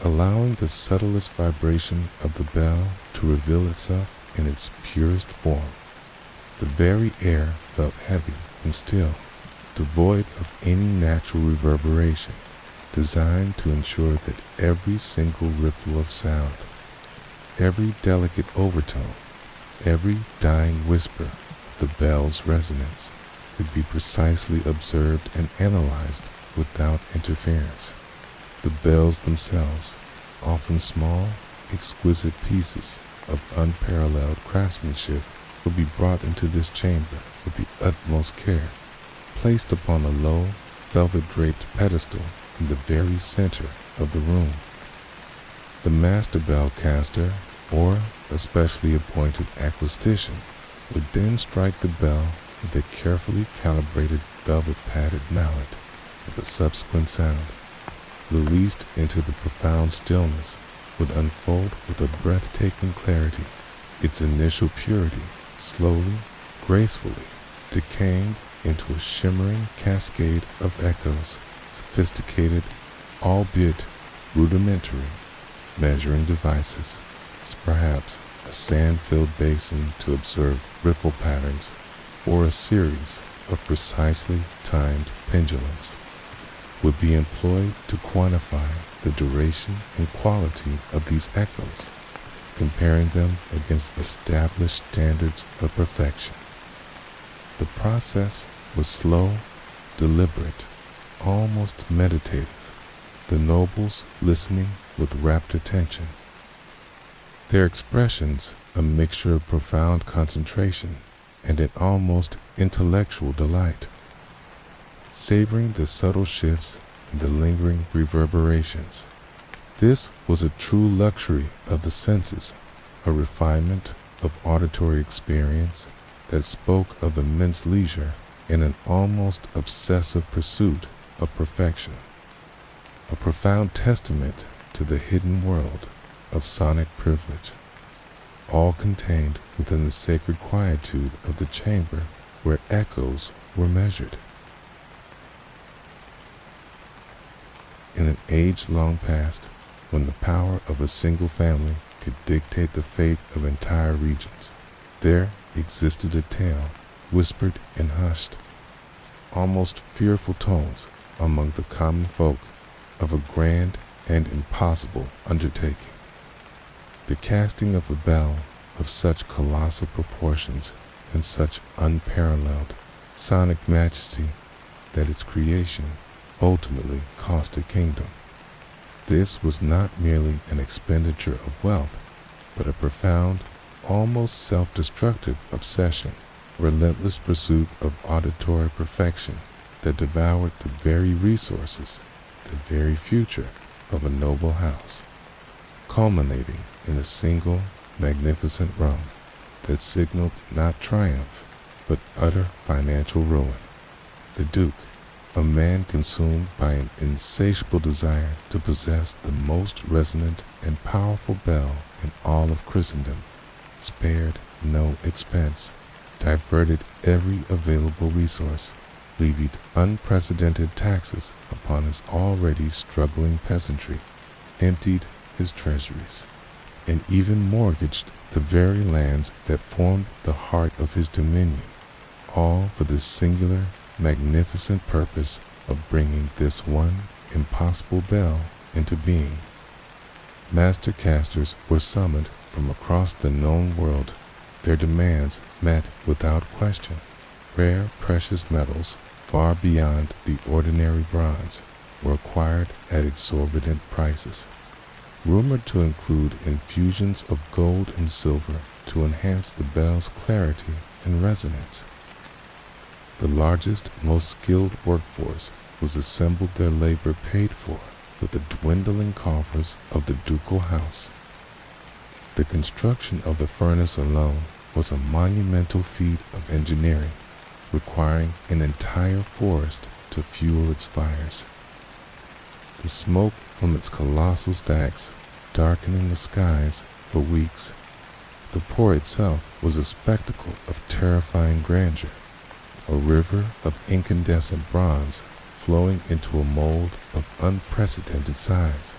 allowing the subtlest vibration of the bell to reveal itself in its purest form. The very air felt heavy and still, devoid of any natural reverberation, designed to ensure that every single ripple of sound, every delicate overtone, every dying whisper of the bell's resonance could be precisely observed and analyzed without interference. The bells themselves, often small, exquisite pieces of unparalleled craftsmanship, would be brought into this chamber with the utmost care, placed upon a low, velvet-draped pedestal in the very center of the room. The master bell caster, or a specially appointed acoustician, would then strike the bell with a carefully calibrated velvet-padded mallet, and the subsequent sound, released into the profound stillness, would unfold with a breathtaking clarity, its initial purity slowly, gracefully, decaying into a shimmering cascade of echoes, sophisticated, albeit rudimentary, measuring devices, perhaps a sand-filled basin to observe ripple patterns, or a series of precisely timed pendulums, would be employed to quantify the duration and quality of these echoes, comparing them against established standards of perfection. The process was slow, deliberate, almost meditative, the nobles listening with rapt attention. Their expressions a mixture of profound concentration and an almost intellectual delight, savoring the subtle shifts and the lingering reverberations. This was a true luxury of the senses, a refinement of auditory experience that spoke of immense leisure and an almost obsessive pursuit of perfection, a profound testament to the hidden world of sonic privilege, all contained within the sacred quietude of the chamber where echoes were measured. In an age long past, when the power of a single family could dictate the fate of entire regions, there existed a tale, whispered in hushed, almost fearful tones among the common folk, of a grand and impossible undertaking. The casting of a bell of such colossal proportions and such unparalleled sonic majesty that its creation ultimately cost a kingdom. This was not merely an expenditure of wealth, but a profound, almost self-destructive obsession, relentless pursuit of auditory perfection that devoured the very resources, the very future of a noble house, culminating in a single magnificent run that signaled not triumph, but utter financial ruin. The Duke, a man consumed by an insatiable desire to possess the most resonant and powerful bell in all of Christendom, spared no expense, diverted every available resource, levied unprecedented taxes upon his already struggling peasantry, emptied his treasuries, and even mortgaged the very lands that formed the heart of his dominion, all for the singular, magnificent purpose of bringing this one impossible bell into being. Master casters were summoned from across the known world, their demands met without question. Rare precious metals, far beyond the ordinary bronze, were acquired at exorbitant prices, rumored to include infusions of gold and silver to enhance the bell's clarity and resonance. The largest, most skilled workforce was assembled, their labor paid for with the dwindling coffers of the ducal house. The construction of the furnace alone was a monumental feat of engineering, requiring an entire forest to fuel its fires. The smoke from its colossal stacks darkening the skies for weeks. The pour itself was a spectacle of terrifying grandeur, a river of incandescent bronze flowing into a mold of unprecedented size.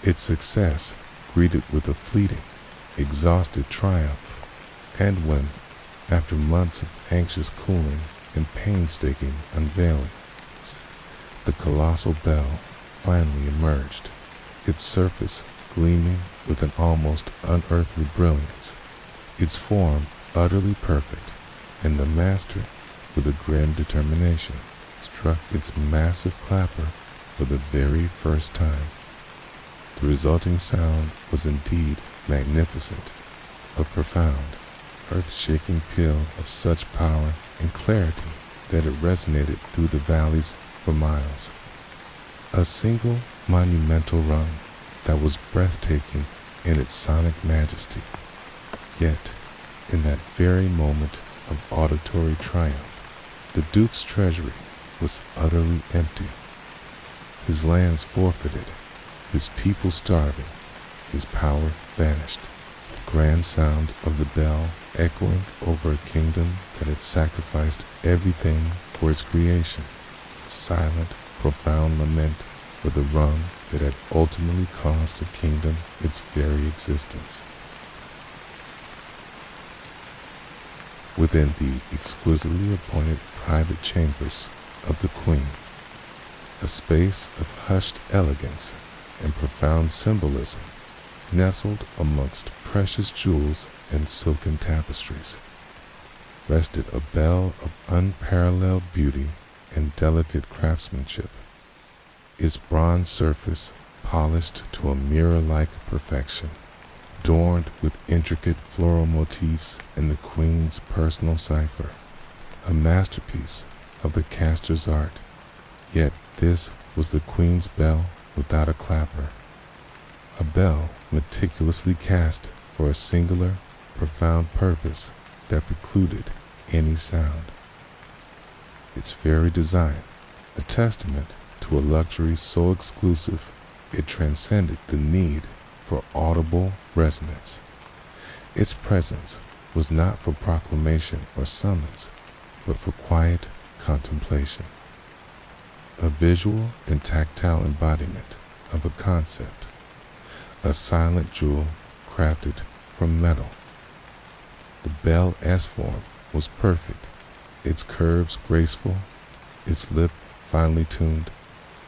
Its success greeted with a fleeting, exhausted triumph, and when, after months of anxious cooling and painstaking unveiling, the colossal bell finally emerged, its surface gleaming with an almost unearthly brilliance, its form utterly perfect, and the master, with a grim determination, struck its massive clapper for the very first time. The resulting sound was indeed magnificent, a profound, earth-shaking peal of such power and clarity that it resonated through the valleys for miles. A single monumental rung that was breathtaking in its sonic majesty. Yet, in that very moment of auditory triumph, the Duke's treasury was utterly empty. His lands forfeited, his people starving, his power vanished. The grand sound of the bell echoing over a kingdom that had sacrificed everything for its creation. A silent, profound lament for the rung that had ultimately cost the kingdom its very existence. Within the exquisitely appointed private chambers of the Queen, a space of hushed elegance and profound symbolism, nestled amongst precious jewels and silken tapestries, rested a bell of unparalleled beauty and delicate craftsmanship, its bronze surface polished to a mirror-like perfection, adorned with intricate floral motifs and the Queen's personal cipher, a masterpiece of the caster's art. Yet this was the Queen's bell without a clapper, a bell meticulously cast for a singular, profound purpose that precluded any sound. Its very design, a testament to a luxury so exclusive it transcended the need for audible resonance. Its presence was not for proclamation or summons, but for quiet contemplation, a visual and tactile embodiment of a concept, a silent jewel crafted from metal. The bell S-form was perfect, its curves graceful, its lip finely tuned,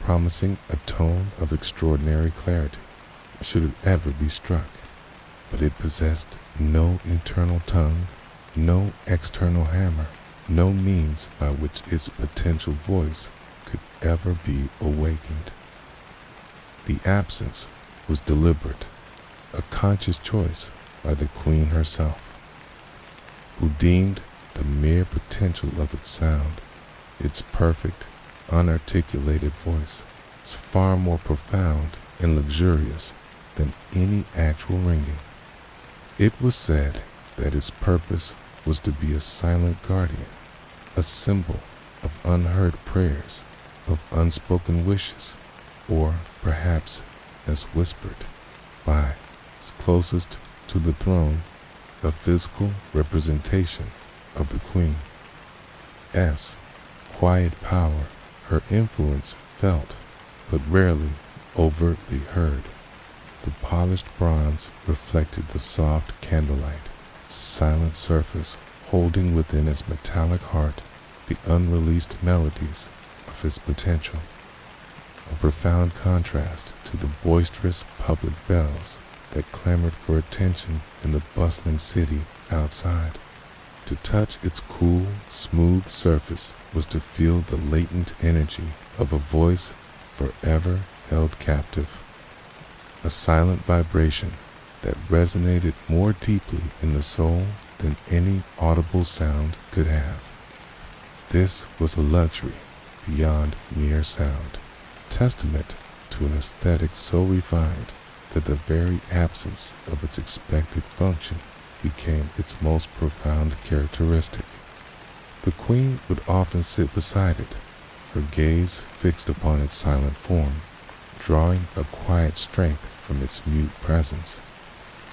promising a tone of extraordinary clarity should it ever be struck. But it possessed no internal tongue, no external hammer, no means by which its potential voice could ever be awakened. The absence was deliberate, a conscious choice by the Queen herself, who deemed the mere potential of its sound, its perfect, unarticulated voice, is far more profound and luxurious than any actual ringing. It was said that its purpose was to be a silent guardian, a symbol of unheard prayers, of unspoken wishes, or perhaps, as whispered by its closest to the throne, a physical representation of the Queen's quiet power, her influence felt, but rarely overtly heard. The polished bronze reflected the soft candlelight, its silent surface holding within its metallic heart the unreleased melodies of its potential, a profound contrast to the boisterous public bells that clamored for attention in the bustling city outside. To touch its cool, smooth surface was to feel the latent energy of a voice forever held captive, a silent vibration that resonated more deeply in the soul than any audible sound could have. This was a luxury beyond mere sound, testament to an aesthetic so refined that the very absence of its expected function became its most profound characteristic. The Queen would often sit beside it, her gaze fixed upon its silent form, drawing a quiet strength from its mute presence,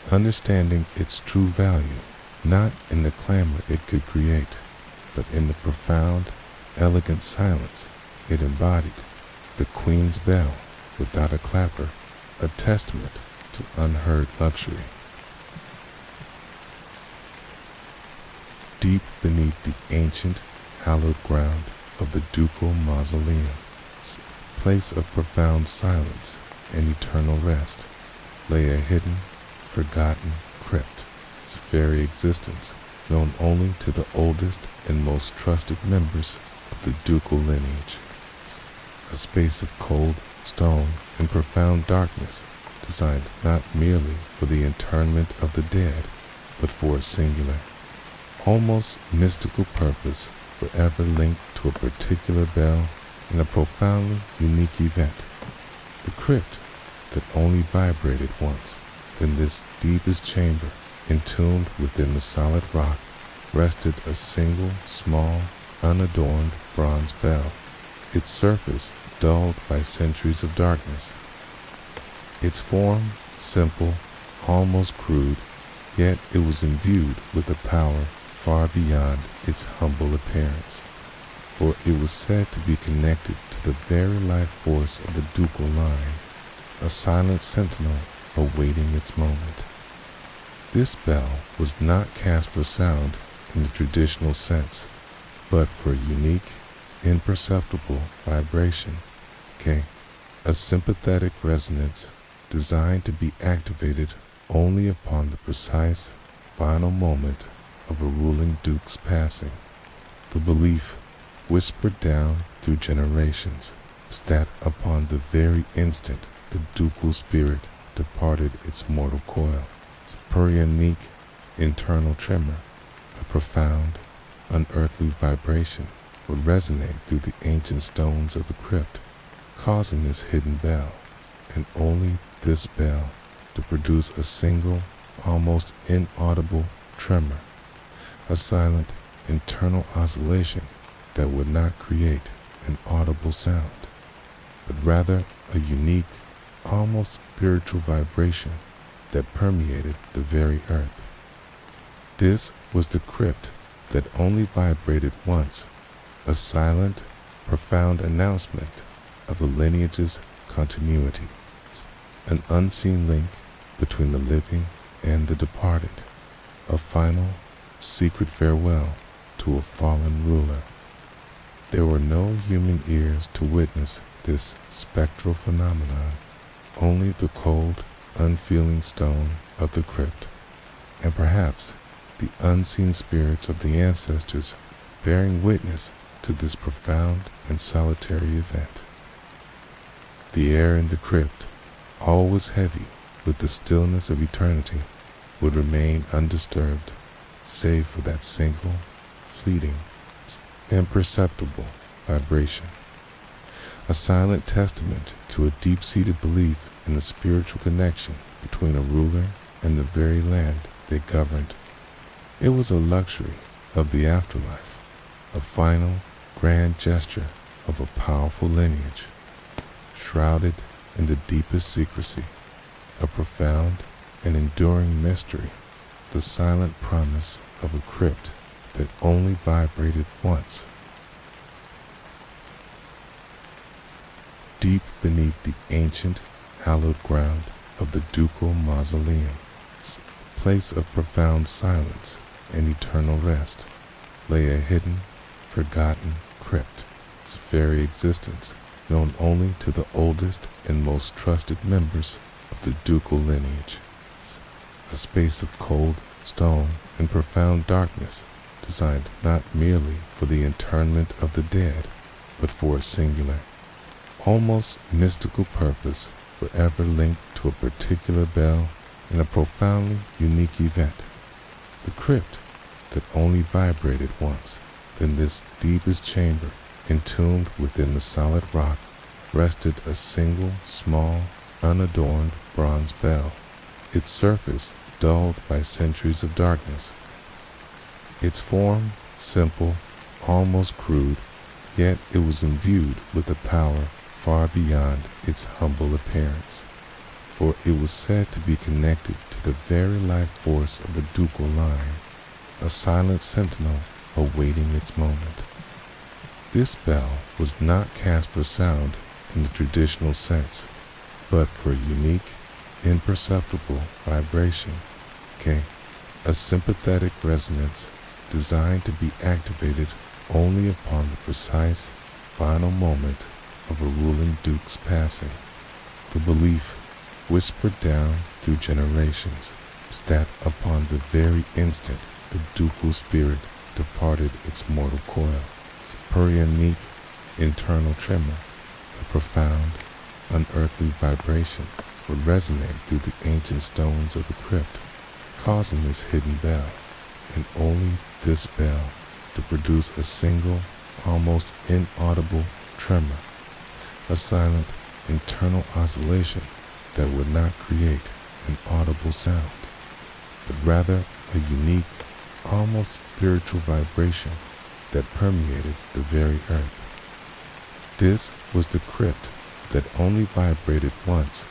understanding its true value, not in the clamor it could create, but in the profound, elegant silence it embodied. The Queen's bell, without a clapper, a testament to unheard luxury. Deep beneath the ancient, hallowed ground of the ducal mausoleum, a place of profound silence and eternal rest, lay a hidden, forgotten crypt, its very existence known only to the oldest and most trusted members of the ducal lineage. A space of cold stone and profound darkness, designed not merely for the interment of the dead, but for a singular, almost mystical purpose forever linked to a particular bell in a profoundly unique event. The crypt that only vibrated once. In this deepest chamber, entombed within the solid rock, rested a single, small, unadorned bronze bell, its surface dulled by centuries of darkness. Its form simple, almost crude, yet it was imbued with a power far beyond its humble appearance, for it was said to be connected to the very life force of the ducal line, a silent sentinel awaiting its moment. This bell was not cast for sound in the traditional sense, but for a unique, imperceptible vibration, a sympathetic resonance designed to be activated only upon the precise, final moment of a ruling duke's passing. The belief, whispered down through generations, was that upon the very instant the ducal spirit departed its mortal coil, its unique internal tremor, a profound, unearthly vibration would resonate through the ancient stones of the crypt, causing this hidden bell, and only this bell, to produce a single, almost inaudible tremor, a silent, internal oscillation that would not create an audible sound, but rather a unique, almost spiritual vibration that permeated the very earth. This was the crypt that only vibrated once, a silent, profound announcement of the lineage's continuity, an unseen link between the living and the departed, a final, secret farewell to a fallen ruler. There were no human ears to witness this spectral phenomenon, only the cold, unfeeling stone of the crypt, and perhaps the unseen spirits of the ancestors bearing witness to this profound and solitary event. The air in the crypt, always heavy with the stillness of eternity, would remain undisturbed, save for that single, fleeting, imperceptible vibration, a silent testament to a deep-seated belief in the spiritual connection between a ruler and the very land they governed. It was a luxury of the afterlife, a final, grand gesture of a powerful lineage, shrouded in the deepest secrecy, a profound and enduring mystery, the silent promise of a crypt that only vibrated once. Deep beneath the ancient, hallowed ground of the ducal mausoleum, a place of profound silence and eternal rest, lay a hidden, forgotten crypt, its very existence known only to the oldest and most trusted members of the ducal lineage, a space of cold stone and profound darkness, designed not merely for the internment of the dead, but for a singular, almost mystical purpose forever linked to a particular bell in a profoundly unique event. The crypt that only vibrated once. In this deepest chamber, entombed within the solid rock, rested a single, small, unadorned bronze bell, its surface dulled by centuries of darkness. Its form simple, almost crude, yet it was imbued with a power far beyond its humble appearance, for it was said to be connected to the very life force of the ducal line, a silent sentinel awaiting its moment. This bell was not cast for sound in the traditional sense, but for a unique, imperceptible vibration, a sympathetic resonance designed to be activated only upon the precise, final moment of a ruling duke's passing. The belief, whispered down through generations, was that upon the very instant the ducal spirit departed its mortal coil, its unique internal tremor, a profound, unearthly vibration would resonate through the ancient stones of the crypt, causing this hidden bell, and only this bell, to produce a single, almost inaudible tremor, a silent internal oscillation that would not create an audible sound, but rather a unique, almost spiritual vibration that permeated the very earth. This was the crypt that only vibrated once,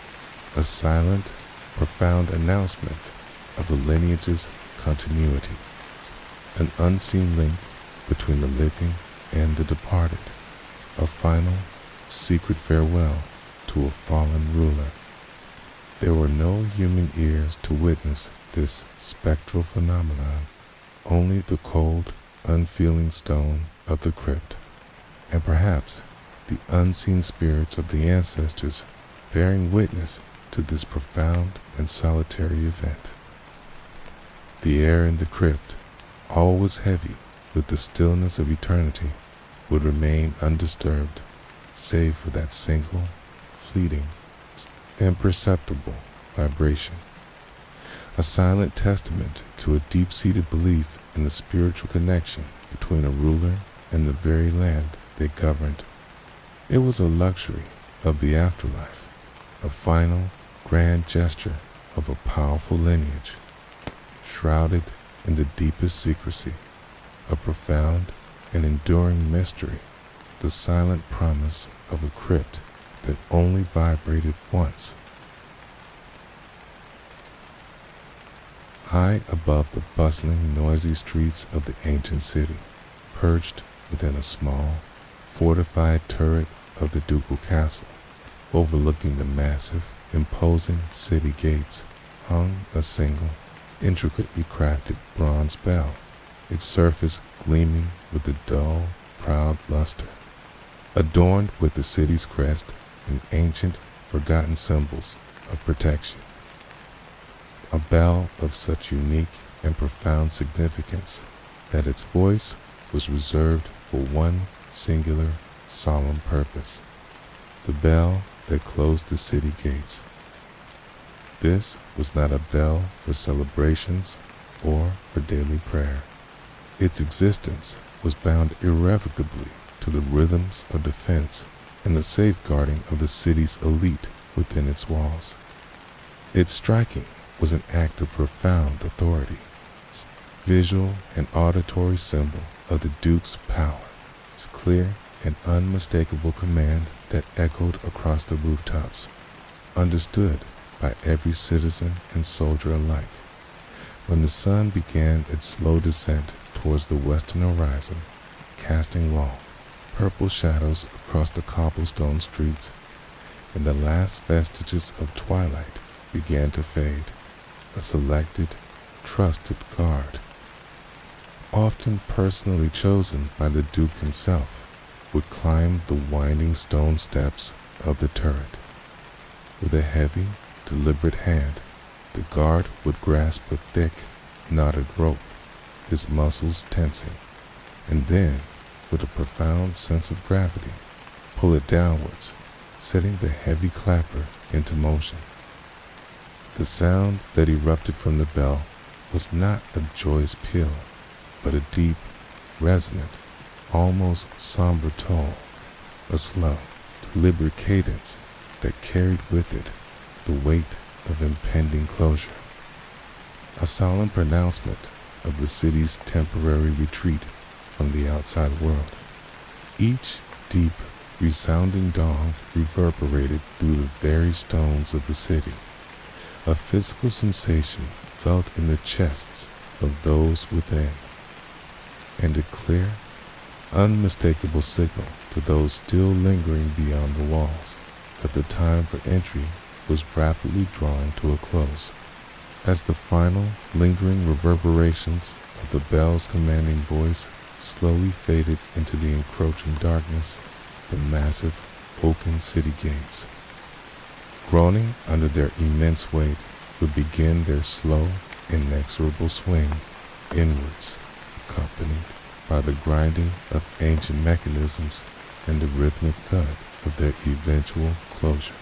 a silent, profound announcement of a lineage's continuity, an unseen link between the living and the departed, a final, secret farewell to a fallen ruler. There were no human ears to witness this spectral phenomenon, only the cold, unfeeling stone of the crypt, and perhaps the unseen spirits of the ancestors bearing witness to this profound and solitary event. The air in the crypt, always heavy with the stillness of eternity, would remain undisturbed, save for that single, fleeting, imperceptible vibration, a silent testament to a deep-seated belief in the spiritual connection between a ruler and the very land they governed. It was a luxury of the afterlife, a final, grand gesture of a powerful lineage, shrouded in the deepest secrecy, a profound and enduring mystery, the silent promise of a crypt that only vibrated once. High above the bustling, noisy streets of the ancient city, perched within a small, fortified turret of the ducal castle, overlooking the massive, imposing city gates, hung a single, intricately crafted bronze bell, its surface gleaming with the dull, proud luster, adorned with the city's crest and ancient, forgotten symbols of protection. A bell of such unique and profound significance that its voice was reserved for one singular, solemn purpose, the bell that closed the city gates. This was not a bell for celebrations or for daily prayer. Its existence was bound irrevocably to the rhythms of defense and the safeguarding of the city's elite within its walls. Its striking was an act of profound authority, visual and auditory symbol of the Duke's power, its clear and unmistakable command that echoed across the rooftops, understood by every citizen and soldier alike. When the sun began its slow descent towards the western horizon, casting long, purple shadows across the cobblestone streets, and the last vestiges of twilight began to fade, a selected, trusted guard, often personally chosen by the Duke himself, would climb the winding stone steps of the turret. With a heavy, deliberate hand, the guard would grasp a thick, knotted rope, his muscles tensing, and then, with a profound sense of gravity, pull it downwards, setting the heavy clapper into motion. The sound that erupted from the bell was not a joyous peal, but a deep, resonant, almost somber toll, a slow, deliberate cadence that carried with it the weight of impending closure, a solemn pronouncement of the city's temporary retreat from the outside world. Each deep, resounding dong reverberated through the very stones of the city, a physical sensation felt in the chests of those within, and a clear, unmistakable signal to those still lingering beyond the walls that the time for entry was rapidly drawing to a close. As the final, lingering reverberations of the bell's commanding voice slowly faded into the encroaching darkness, the massive, oaken city gates, groaning under their immense weight, would begin their slow, inexorable swing inwards, accompanied by the grinding of ancient mechanisms and the rhythmic thud of their eventual closure.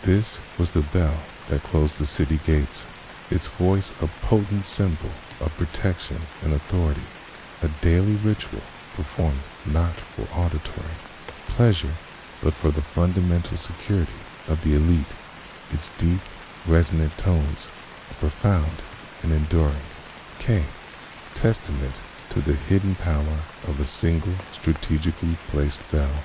This was the bell that closed the city gates, its voice a potent symbol of protection and authority, a daily ritual performed not for auditory pleasure, but for the fundamental security of the elite. Its deep, resonant tones are profound and enduring. K. Testament to the hidden power of a single strategically placed bell.